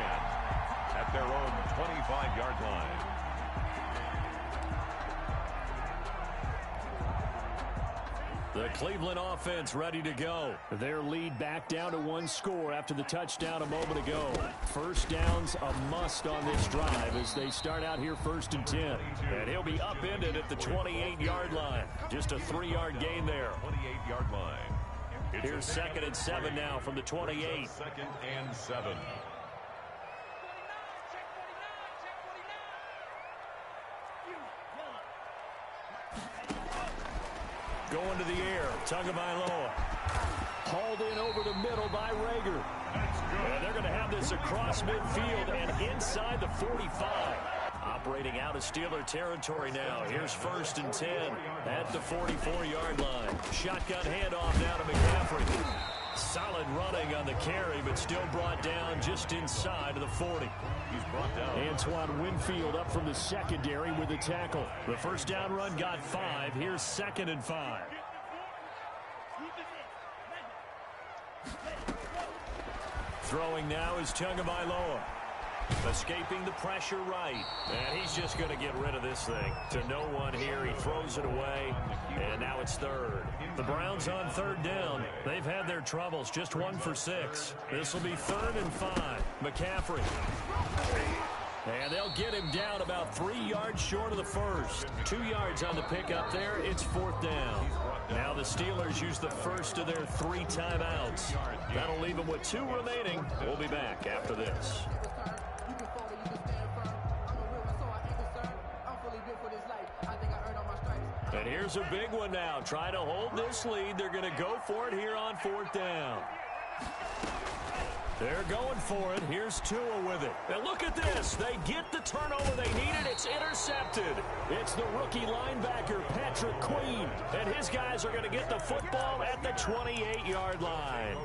Speaker 4: at their own 25-yard line.
Speaker 2: The Cleveland offense ready to go. Their lead back down to 1 score after the touchdown a moment ago. First down's a must on this drive as they start out here 1st and 10. And he'll be upended at the 28-yard line. Just a 3-yard gain there.
Speaker 4: 28-yard line.
Speaker 2: Here's 2nd and 7 now from the 28.
Speaker 4: 2nd and 7.
Speaker 2: Going to the air, Tagovailoa. Hauled in over the middle by Rager. And they're going to have this across midfield and inside the 45. Operating out of Steeler territory now. Here's 1st and 10 at the 44-yard line. Shotgun handoff now to McCaffrey. Solid running on the carry, but still brought down just inside of the 40.
Speaker 4: He's brought down.
Speaker 2: Antoine Winfield up from the secondary with the tackle. The first down run got 5. Here's 2nd and 5. Throwing now is Tagovailoa. Escaping the pressure right. And he's just going to get rid of this thing. To no one here. He throws it away. And now it's 3rd. The Browns on 3rd down. They've had their troubles. Just 1 for 6. This will be 3rd and 5. McCaffrey. And they'll get him down about 3 yards short of the first. 2 yards on the pickup there. It's 4th down. Now the Steelers use the first of their 3 timeouts. That'll leave them with 2 remaining. We'll be back after this. And here's a big one now. Trying to hold this lead. They're going to go for it here on 4th down. They're going for it. Here's Tua with it. And look at this. They get the turnover they needed. It's intercepted. It's the rookie linebacker, Patrick Queen. And his guys are going to get the football at the 28-yard line.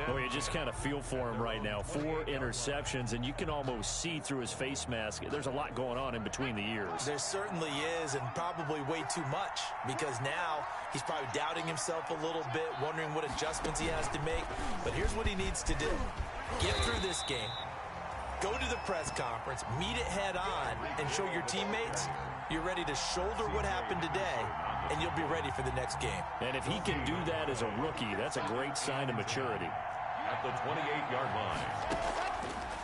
Speaker 2: Oh, you just kind of feel for him right now. 4 interceptions, and you can almost see through his face mask. There's a lot going on in between the ears.
Speaker 3: There certainly is, and probably way too much, because now he's probably doubting himself a little bit, wondering what adjustments he has to make. But here's what he needs to do. Get through this game, go to the press conference, meet it head on, and show your teammates you're ready to shoulder what happened today, and you'll be ready for the next game.
Speaker 2: And if he can do that as a rookie, that's a great sign of maturity.
Speaker 4: At the 28-yard line.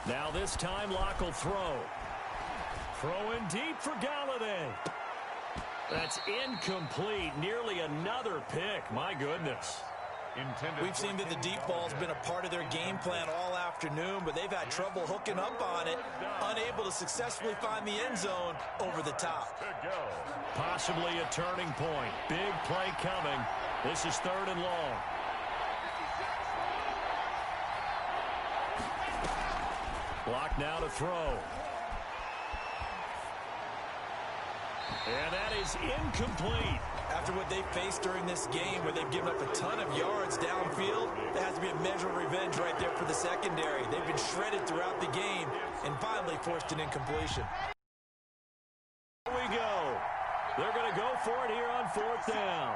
Speaker 2: Now this time, Locke will throw. Throwing deep for Galladay. That's incomplete. Nearly another pick. My goodness.
Speaker 3: We've seen that the deep ball's been a part of their game plan all afternoon, but they've had trouble hooking up on it, unable to successfully find the end zone over the top.
Speaker 2: Possibly a turning point. Big play coming. This is 3rd and long. Block now to throw. And that is incomplete.
Speaker 3: After what they've faced during this game, where they've given up a ton of yards downfield, there has to be a measure of revenge right there for the secondary. They've been shredded throughout the game and finally forced an incompletion.
Speaker 2: Here we go. They're going to go for it here on 4th down.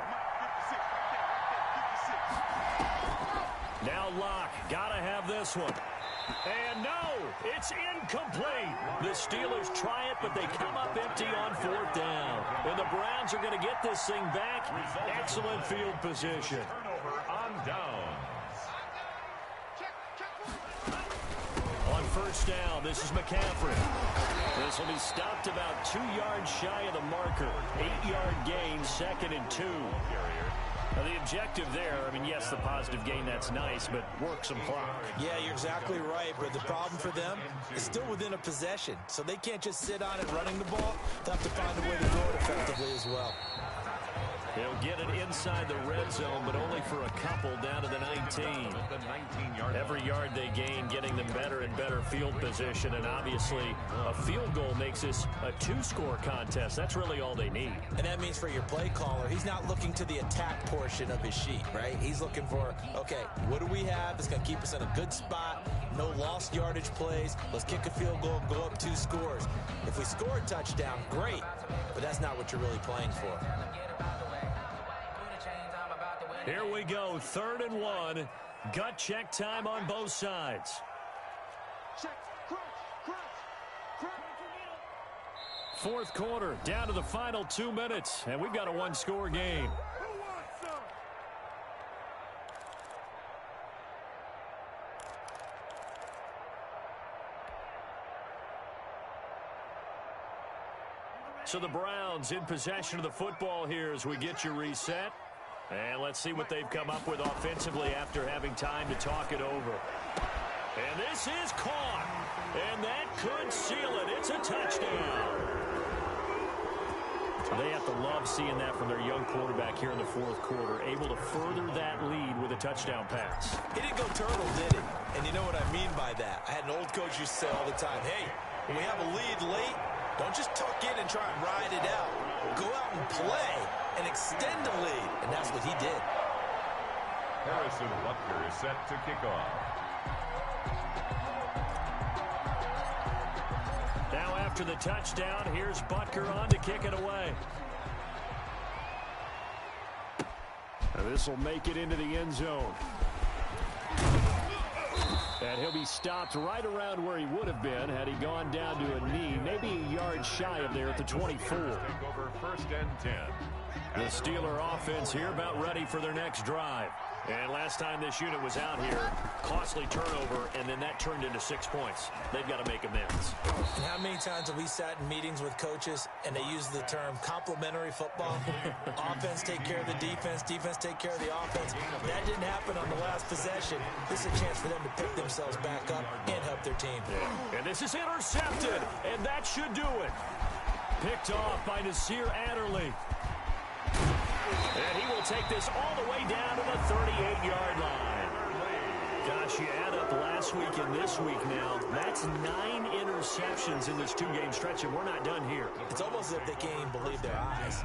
Speaker 2: Now Locke, got to have this one. And no, it's incomplete. The Steelers try it, but they come up empty on 4th down. And the Browns are going to get this thing back. Excellent field position.
Speaker 4: Turnover on downs.
Speaker 2: first down. This is McCaffrey. This will be stopped about 2 yards shy of the marker. 8-yard gain, 2nd and 2. Now, the objective there, I mean, yes, the positive gain, that's nice, but work some clock.
Speaker 3: Yeah, you're exactly right, but the problem for them is still within a possession, so they can't just sit on it running the ball. They'll have to find a way to throw it effectively as well.
Speaker 2: They'll get it inside the red zone, but only for a couple, down to the 19. Every yard they gain, getting them better and better field position, and obviously a field goal makes this a 2-score contest. That's really all they need.
Speaker 3: And that means for your play caller, he's not looking to the attack portion of his sheet, right? He's looking for, okay, what do we have that's going to keep us in a good spot? No lost yardage plays. Let's kick a field goal and go up 2 scores. If we score a touchdown, great, but that's not what you're really playing for.
Speaker 2: Here we go, 3rd and 1. Gut check time on both sides. Fourth quarter, down to the final 2 minutes, and we've got a 1-score game. So the Browns in possession of the football here as we get you reset. And let's see what they've come up with offensively after having time to talk it over. And this is caught. And that could seal it. It's a touchdown. They have to love seeing that from their young quarterback here in the fourth quarter, able to further that lead with a touchdown pass.
Speaker 3: He didn't go turtle, did he? And you know what I mean by that. I had an old coach who used to say all the time, hey, when we have a lead late, don't just tuck in and try and ride it out. Go out and play and extend the lead. And that's what he did.
Speaker 4: Harrison Butker is set to kick off.
Speaker 2: Now after the touchdown, here's Butker on to kick it away. This will make it into the end zone. And he'll be stopped right around where he would have been had he gone down to a knee, maybe a yard shy of there at the 24.
Speaker 4: Take over 1st and 10.
Speaker 2: The Steeler offense here about ready for their next drive. And last time this unit was out here, costly turnover, and then that turned into 6 points. They've got to make amends.
Speaker 3: And how many times have we sat in meetings with coaches and they use the term complementary football? Offense take care of the defense, defense take care of the offense. That didn't happen on the last possession. This is a chance for them to pick themselves back up and help their team.
Speaker 2: Yeah. And this is intercepted, and that should do it. Picked off by Nasir Adderley. And he will take this all the way down to the 38-yard line. Gosh, you add up last week and this week now, that's 9 interceptions in this 2-game stretch, and we're not done here.
Speaker 3: It's almost as if they can't even believe their eyes.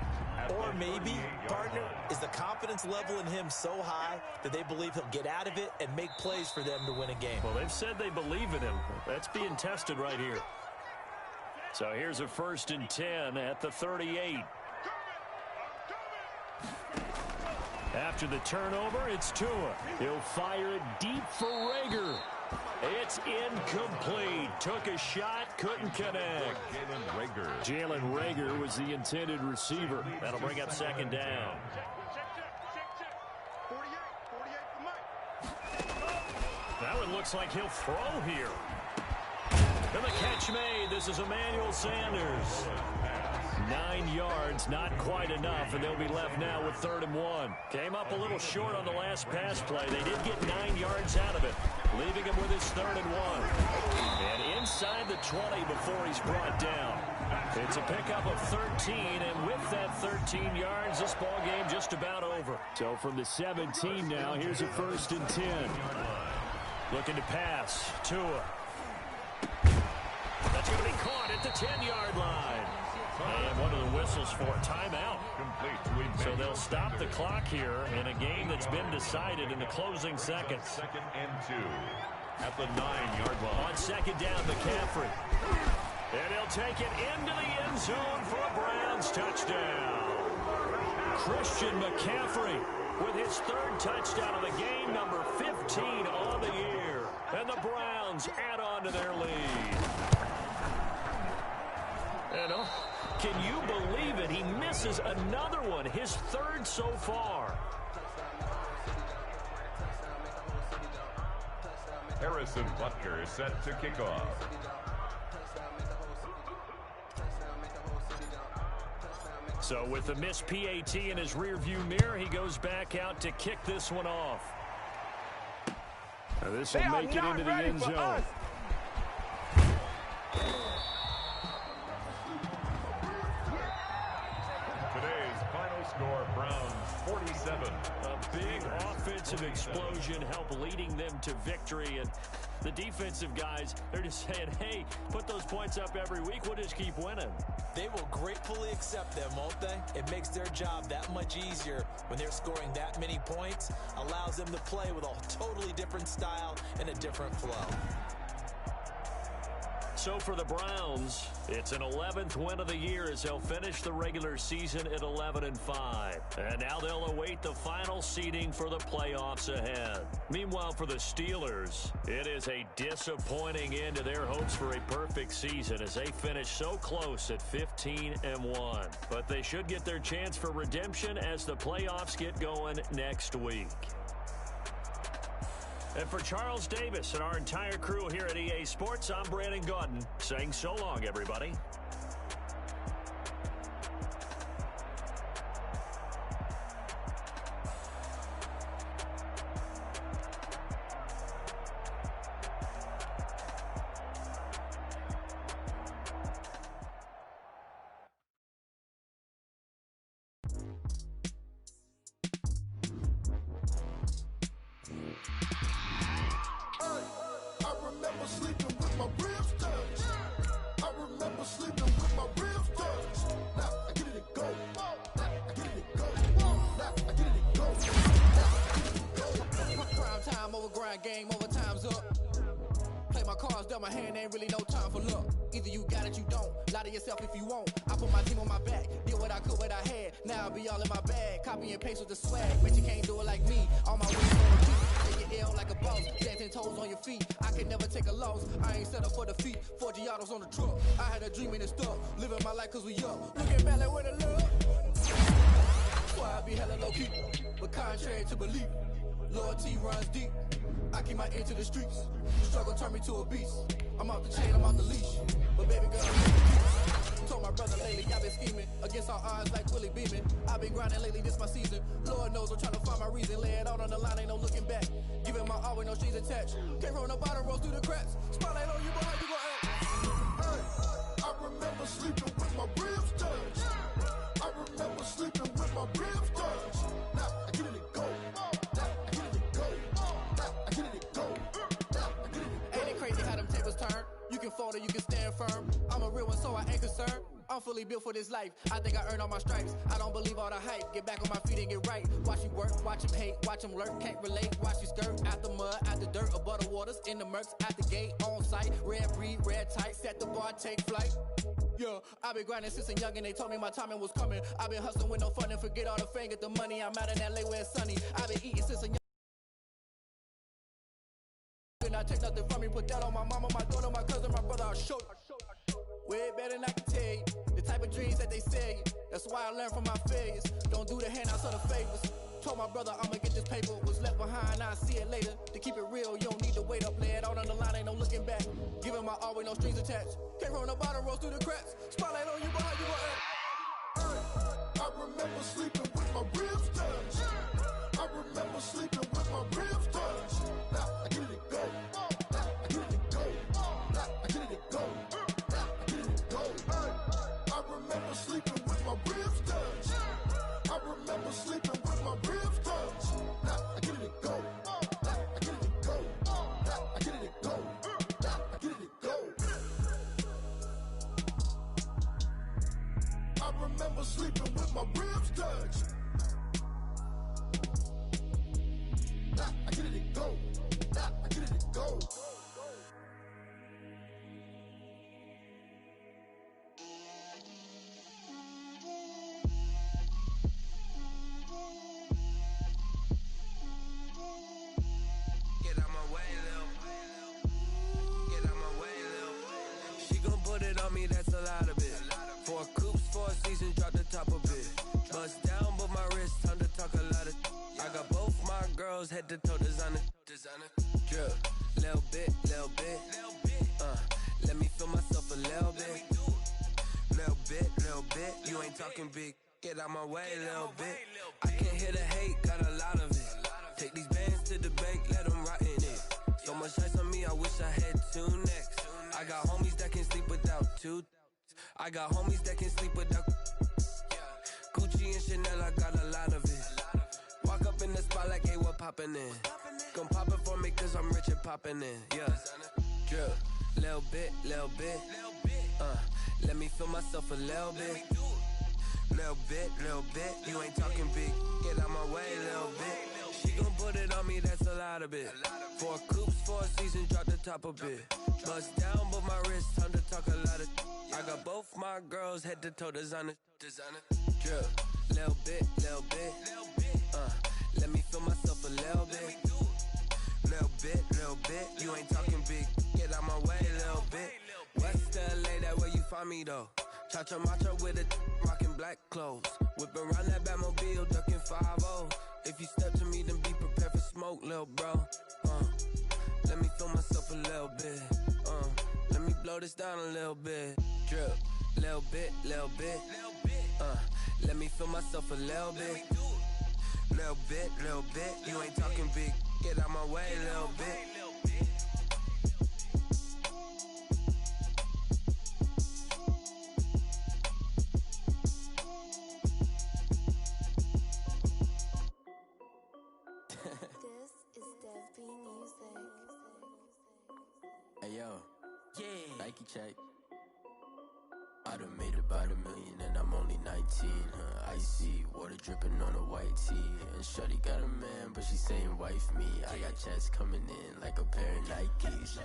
Speaker 3: Or maybe, partner, is the confidence level in him so high that they believe he'll get out of it and make plays for them to win a game.
Speaker 2: Well, they've said they believe in him. That's being tested right here. So here's a 1st and 10 at the 38. After the turnover, it's Tua. He'll fire it deep for Rager. It's incomplete. Took a shot, couldn't connect. Jalen Rager was the intended receiver. That'll bring up 2nd down. That one looks like he'll throw here. And the catch made. This is Emmanuel Sanders. 9 yards, not quite enough, and they'll be left now with 3rd and 1. Came up a little short on the last pass play. They did get 9 yards out of it, leaving him with his 3rd and 1. And inside the 20 before he's brought down. It's a pickup of 13, and with that 13 yards, this ball game just about over. So from the 17 now, here's a 1st and 10. Looking to pass. Tua. That's going to be caught at the 10-yard line. And one of the whistles for a timeout. So they'll stop the clock here in a game that's been decided in the closing seconds.
Speaker 4: 2nd and 2 at the 9-yard line.
Speaker 2: On 2nd down, McCaffrey. And he'll take it into the end zone for a Browns touchdown. Christian McCaffrey with his 3rd touchdown of the game, number 15 on the year. And the Browns add on to their lead. And can you believe it? He misses another one, his 3rd so far.
Speaker 4: Harrison Butker is set to kick off.
Speaker 2: So with the missed PAT in his rearview mirror, he goes back out to kick this one off. Now this will make it into the end zone.
Speaker 4: Today's final score, Browns 47.
Speaker 2: A big offensive explosion helped leading them to victory. And the defensive guys, they're just saying, hey, put those points up every week. We'll just keep winning.
Speaker 3: They will gratefully accept them, won't they? It makes their job that much easier when they're scoring that many points. Allows them to play with a totally different style and a different flow.
Speaker 2: So for the Browns, it's an 11th win of the year as they'll finish the regular season at 11-5. And now they'll await the final seeding for the playoffs ahead. Meanwhile, for the Steelers, it is a disappointing end to their hopes for a perfect season as they finish so close at 15-1. But they should get their chance for redemption as the playoffs get going next week. And for Charles Davis and our entire crew here at EA Sports, I'm Brandon Gaudin saying so long, everybody.
Speaker 5: Game over, time's up. Play my cards, dealt my hand, ain't really no time for luck. Either you got it, you don't. Lie to yourself if you won't. I put my team on my back, did what I could, what I had. Now I'll be all in my bag, copy and paste with the swag. Bet you can't do it like me. All my wins on repeat. Take your L like a boss, dancing toes on your feet. I can never take a loss. I ain't set up for defeat. 4 Giottos on the truck. I had a dream and it's stuck. Living my life cause we up. Looking back like where the love. Why I be hella low key, but contrary to belief, loyalty runs deep. I keep my ear to the streets. Struggle turn me to a beast. I'm out the chain, I'm out the leash. But baby girl, I'm the peace. Told my brother lately, I've been scheming against all odds like Willie Beeman. I've been grinding lately, this my season. Lord knows I'm trying to find my reason. Lay it out on the line, ain't no looking back. Giving my all with no strings attached. Can't roll no bottom, roll through the cracks. Spotlight on you, but how you gon' act? Hey, I remember sleeping with my ribs touched. I remember sleeping with my ribs touched. Now I get it go. You can fold or you can stand firm. I'm a real one, so I ain't concerned. I'm fully built for this life. I think I earned all my stripes. I don't believe all the hype. Get back on my feet and get right. Watch you work, watch him hate, watch him lurk. Can't relate, watch you skirt. Out the mud, out the dirt, above the waters, in the murks, out the gate, on site. Red breed, red tight, set the bar, take flight. Yeah, I've been grinding since a young and they told me my timing was coming. I've been hustling with no fun and forget all the fame, get the money. I'm out in LA where it's sunny. I've been eating since a young. I take nothing from me, put that on my mama, my daughter, my cousin, my brother, I'll show you. Way better than I can tell you. The type of dreams that they sell you. That's why I learned from my failures. Don't do the handouts or the favors. Told my brother I'ma get this paper. Was left behind, I'll see it later. To keep it real, you don't need to wait up. Lay it out on the line, ain't no looking back. Giving my all with no strings attached. Can't roll no bottom, roll through the cracks. Spotlight on you, but how you gon' act? I remember sleeping with my ribs touched. I remember sleeping with my ribs touched. Now I get it go. I get it go. I get it go. I get it go. I remember sleeping with my ribs touched. I remember sleeping with my ribs touched. Now I get it go. I get it go. I get it go. I get it go. I remember sleeping with my ribs touched. I get it go. I get it go.
Speaker 6: Get out my way, Lil. Get out my way, Lil. She gon' put it on me, that's a lot of it. 4 coops, 4 seasons, drop the top of it. Bust down, but my wrist, time to talk a lot of. I got both my girls head to toe designer. Drip, little bit. Let me feel myself a little bit. Little bit. You ain't talking big. Get out my way, little bit. I can't hear the hate, got a lot of it. Take these bands to the bank, let them rot in it. So much ice on me, I wish I had two necks. I got homies that can sleep without two. I got homies that can sleep without Gucci and Chanel, I got a lot of it. Walk up in the spot like, hey, what poppin' in? Gon' pop it for me cause I'm rich and poppin' in, yeah. Drip, little bit. Let me feel myself a little bit. Little bit. You ain't talking big. Get out my way, little bit. She gon' put it on me, that's a lot of it. 4 coops, 4 seasons, drop the top a bit. Bust down, but my wrist, time to talk a lot of. I got both my girls, head to toe designer. Drip, little bit. Let me feel myself a little bit. Little bit. You ain't talking big. Get out my way, little bit. West LA, that where you find me though. Cha-cha macha with a rockin' black clothes. Whip around that Batmobile, ducking 5-0. If you step to me, then be prepared for smoke, lil' bro. Let me feel myself a little bit. Let me blow this down a little bit. Drip, little bit. Let me feel myself a little bit. Little bit. You ain't talking big. Get out my way, little bit.
Speaker 7: Hey yo, Nike check. I done made about $1 million and I'm only 19. Icy water dripping on a white tee. And shorty got a man, but she saying wife me. I got checks coming in like a pair of Nikes.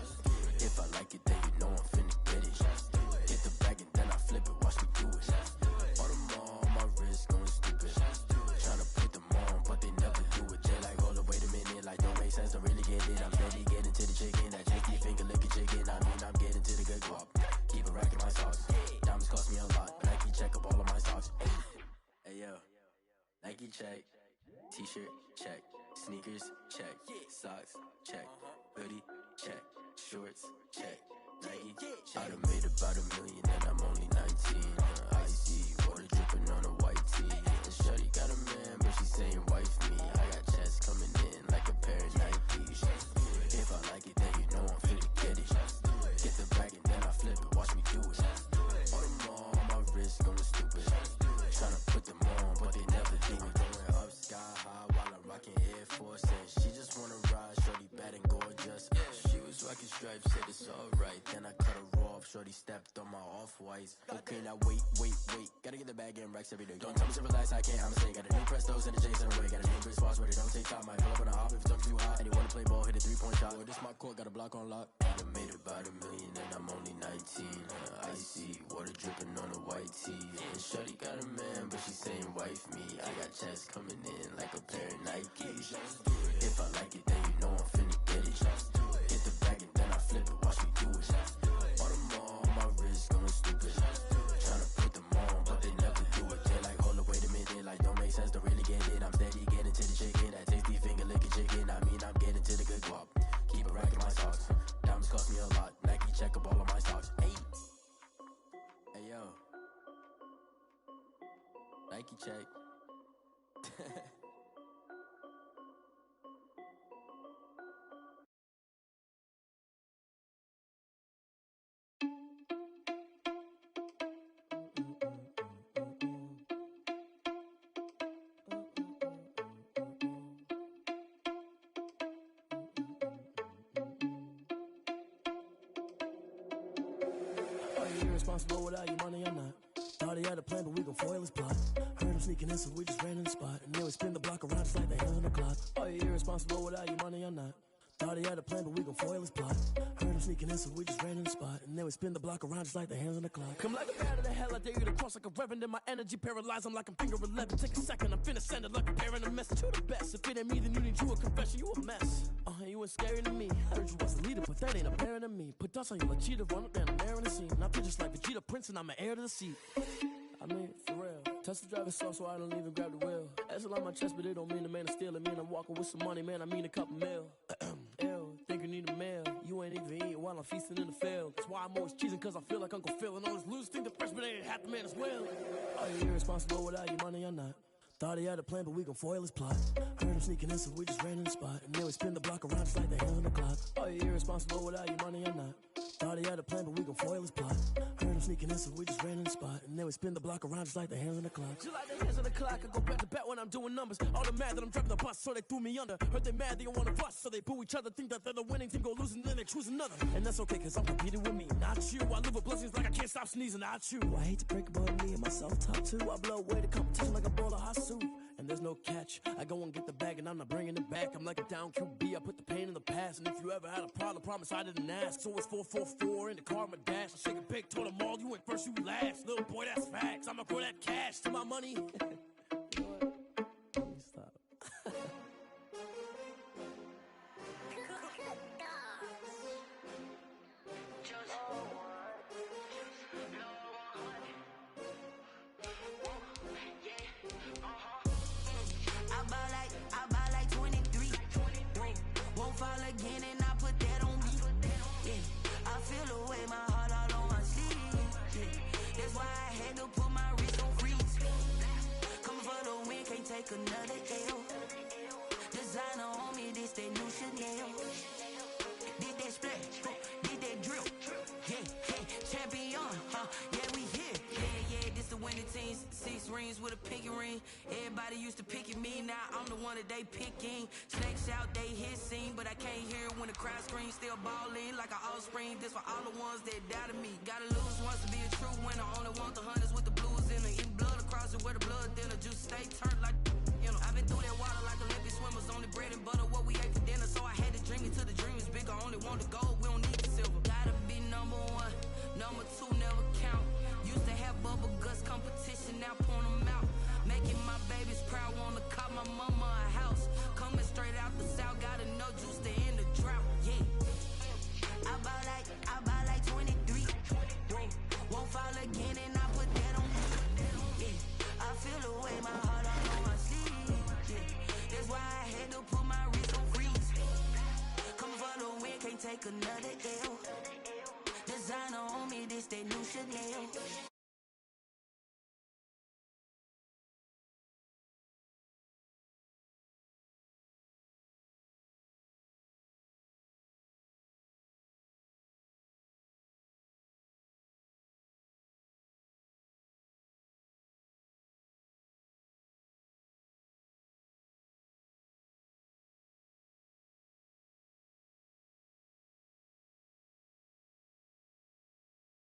Speaker 7: If I like it, then you know I'm finna get it. Get the bag and then I flip it, watch me do it. All them on my wrist going stupid. Tryna put them on, but they never do it. They like, hold up, wait a minute, like don't make sense, don't really get it. I'm steady getting to the chicken, that janky finger licking chicken. I mean, I'm getting to the good guap. Keep a rack in my socks. Diamonds cost me a lot. Nike check up all of my socks. Hey yo, Nike check. T-shirt check. Sneakers check. Socks check. Hoodie check. Shorts check. Nike check. I done made about $1 million and I'm only 19. Icy water dripping on a white tee. And shorty got a man, but she saying wife me. I got checks coming in like a pair of Nikes. If I like it, then you know I'm finna get it. Get the bag and then I flip it, watch me do it. All them on my wrist going stupid. Tryna put them on, but they never do it. Going up sky high while I'm rocking Air Force. And she just wanna ride, shorty bad and gorgeous. She was rocking stripes, said it's alright. Then I cut her off, shorty stepped on my off-whites. Okay, now wait. Gotta get the bag and racks every day. Don't tell me to relax, I can't, I'ma say. Got a new Prestos and a Jason away. Got a new Chris Foss where they don't take time. Might pull up on a hop if it's too hot. And you wanna play ball, hit a 3-point shot. Well, this my court, got a block on lock. I done made about $1 million and I'm only 19. Icy water dripping on a white tee. And shorty got a man, but she saying wife me. I got checks coming in like a pair of Nikes. If I like it, then you know I'm finna get it. Get the bag and then I flip it, watch me do it. All them on my wrist going stupid. Tryna put them on, but they never do it. They like, hold up, wait a minute, like don't make sense, don't really get it. I'm steady getting to the chicken, that tasty finger licking chicken. I mean, I'm getting to the good guap. Keep a rack in my socks. Diamonds cost me a lot. Nike check up all of my stocks. Hey yo, Nike check.
Speaker 8: Irresponsible without your money or not. Thought he had a plan, but we gon' foil his plot. Heard him sneaking in, so we just ran in the spot. And then we spin the block around just like the hands on the clock. Are you irresponsible without your money or not? Thought he had a plan, but we gon' foil his plot. Heard him sneaking in, so we just ran in the spot. And then we spin the block around just like the hands on the clock. Come like a bat of the hell, I dare you to cross like a reverend. In my energy paralyzed, I'm like I'm finger 11. Take a second, I'm finna send it like a parent a message to the best. If it ain't me, then you need you a confession, you a mess. You ain't scary to me. Heard you was a leader, but that ain't apparent to me. Put dust on you like cheetah, run up down the air in the scene. Not just like Vegeta Prince, and I'm an heir to the seat. I mean, for real. Touch the driver's soft, so I don't even grab the wheel. That's a lot on my chest, but it don't mean the man is stealing. Mean I'm walking with some money, man, I mean a couple mil. Ew, think you need a mail. I'm feasting in the field. That's why I'm always cheesing, cause I feel like Uncle Phil. And all this loose think the freshman ain't half the man as well. Are you irresponsible without your money or not? Thought he had a plan, but we gon' foil his plot. Heard him sneaking in, so we just ran in the spot. And then we spin the block around just like the hand on the clock. Are you irresponsible without your money or not? Thought he had a plan, but we gon' foil his plot. Heard him sneaking in, so we just ran in the spot. And then we spin the block around just like the hands on the clock. Just like the hands on the clock, I go back to back when I'm doing numbers. All the mad that I'm driving the bus, so they threw me under. Heard they mad, they don't wanna bust, so they boo each other. Think that they're the winning team, go losing, then they choose another. And that's okay, cause I'm competing with me, not you. I live with blessings like I can't stop sneezing, not you. I hate to break about me and my self-talk too. I blow away the competition like a bowl of hot soup. And there's no catch. I go and get the bag and I'm not bringing it back. I'm like a down QB, I put the pain in the past. And if you ever had a problem, promise I didn't ask. So it's 444 in the car, my dash. I shake it big, told them all, you went first, you last. Little boy, that's facts. I'ma grow that cash to my money. You know what? Let me stop.
Speaker 1: I buy like 23. Won't fall again and I put that on me. Yeah, I feel the way my heart all on my sleeve. Yeah, that's why I had to put my wrist on freeze. Coming for the win, can't take another L. Designer on me, this that new Chanel. Did that splash, did that drill. Yeah, champion, yeah, we here. Yeah, this the winning teams. 6 rings with a pinky ring. Everybody used to pick at me, now I'm the one that they picking. Snakes out, they hit scene, but I can't hear it when the crowd screams. Still ballin' like an offspring. This for all the ones that doubted me. Gotta lose once to be a true winner. Only want the hunters with the blues in it. Eat blood across it where the blood thinner. Juice stay turned like, you know. I've been through that water like Olympic swimmers. Only bread and butter, what we ate for dinner. So I had to dream until the dream is bigger. Only want the gold, we don't need the silver. Gotta be number 1, number 2 never count. Used to have bubble guts competition, now point them out. Making my babies proud, wanna call my mama a house. Coming straight out the south, gotta know juice to end the drought. Yeah, I buy like 23. Won't fall again and I put that on me. Yeah, I feel the way my heart all on my sleeve. Yeah, that's why I had to put my wrist on freeze. Coming for the win, can't take another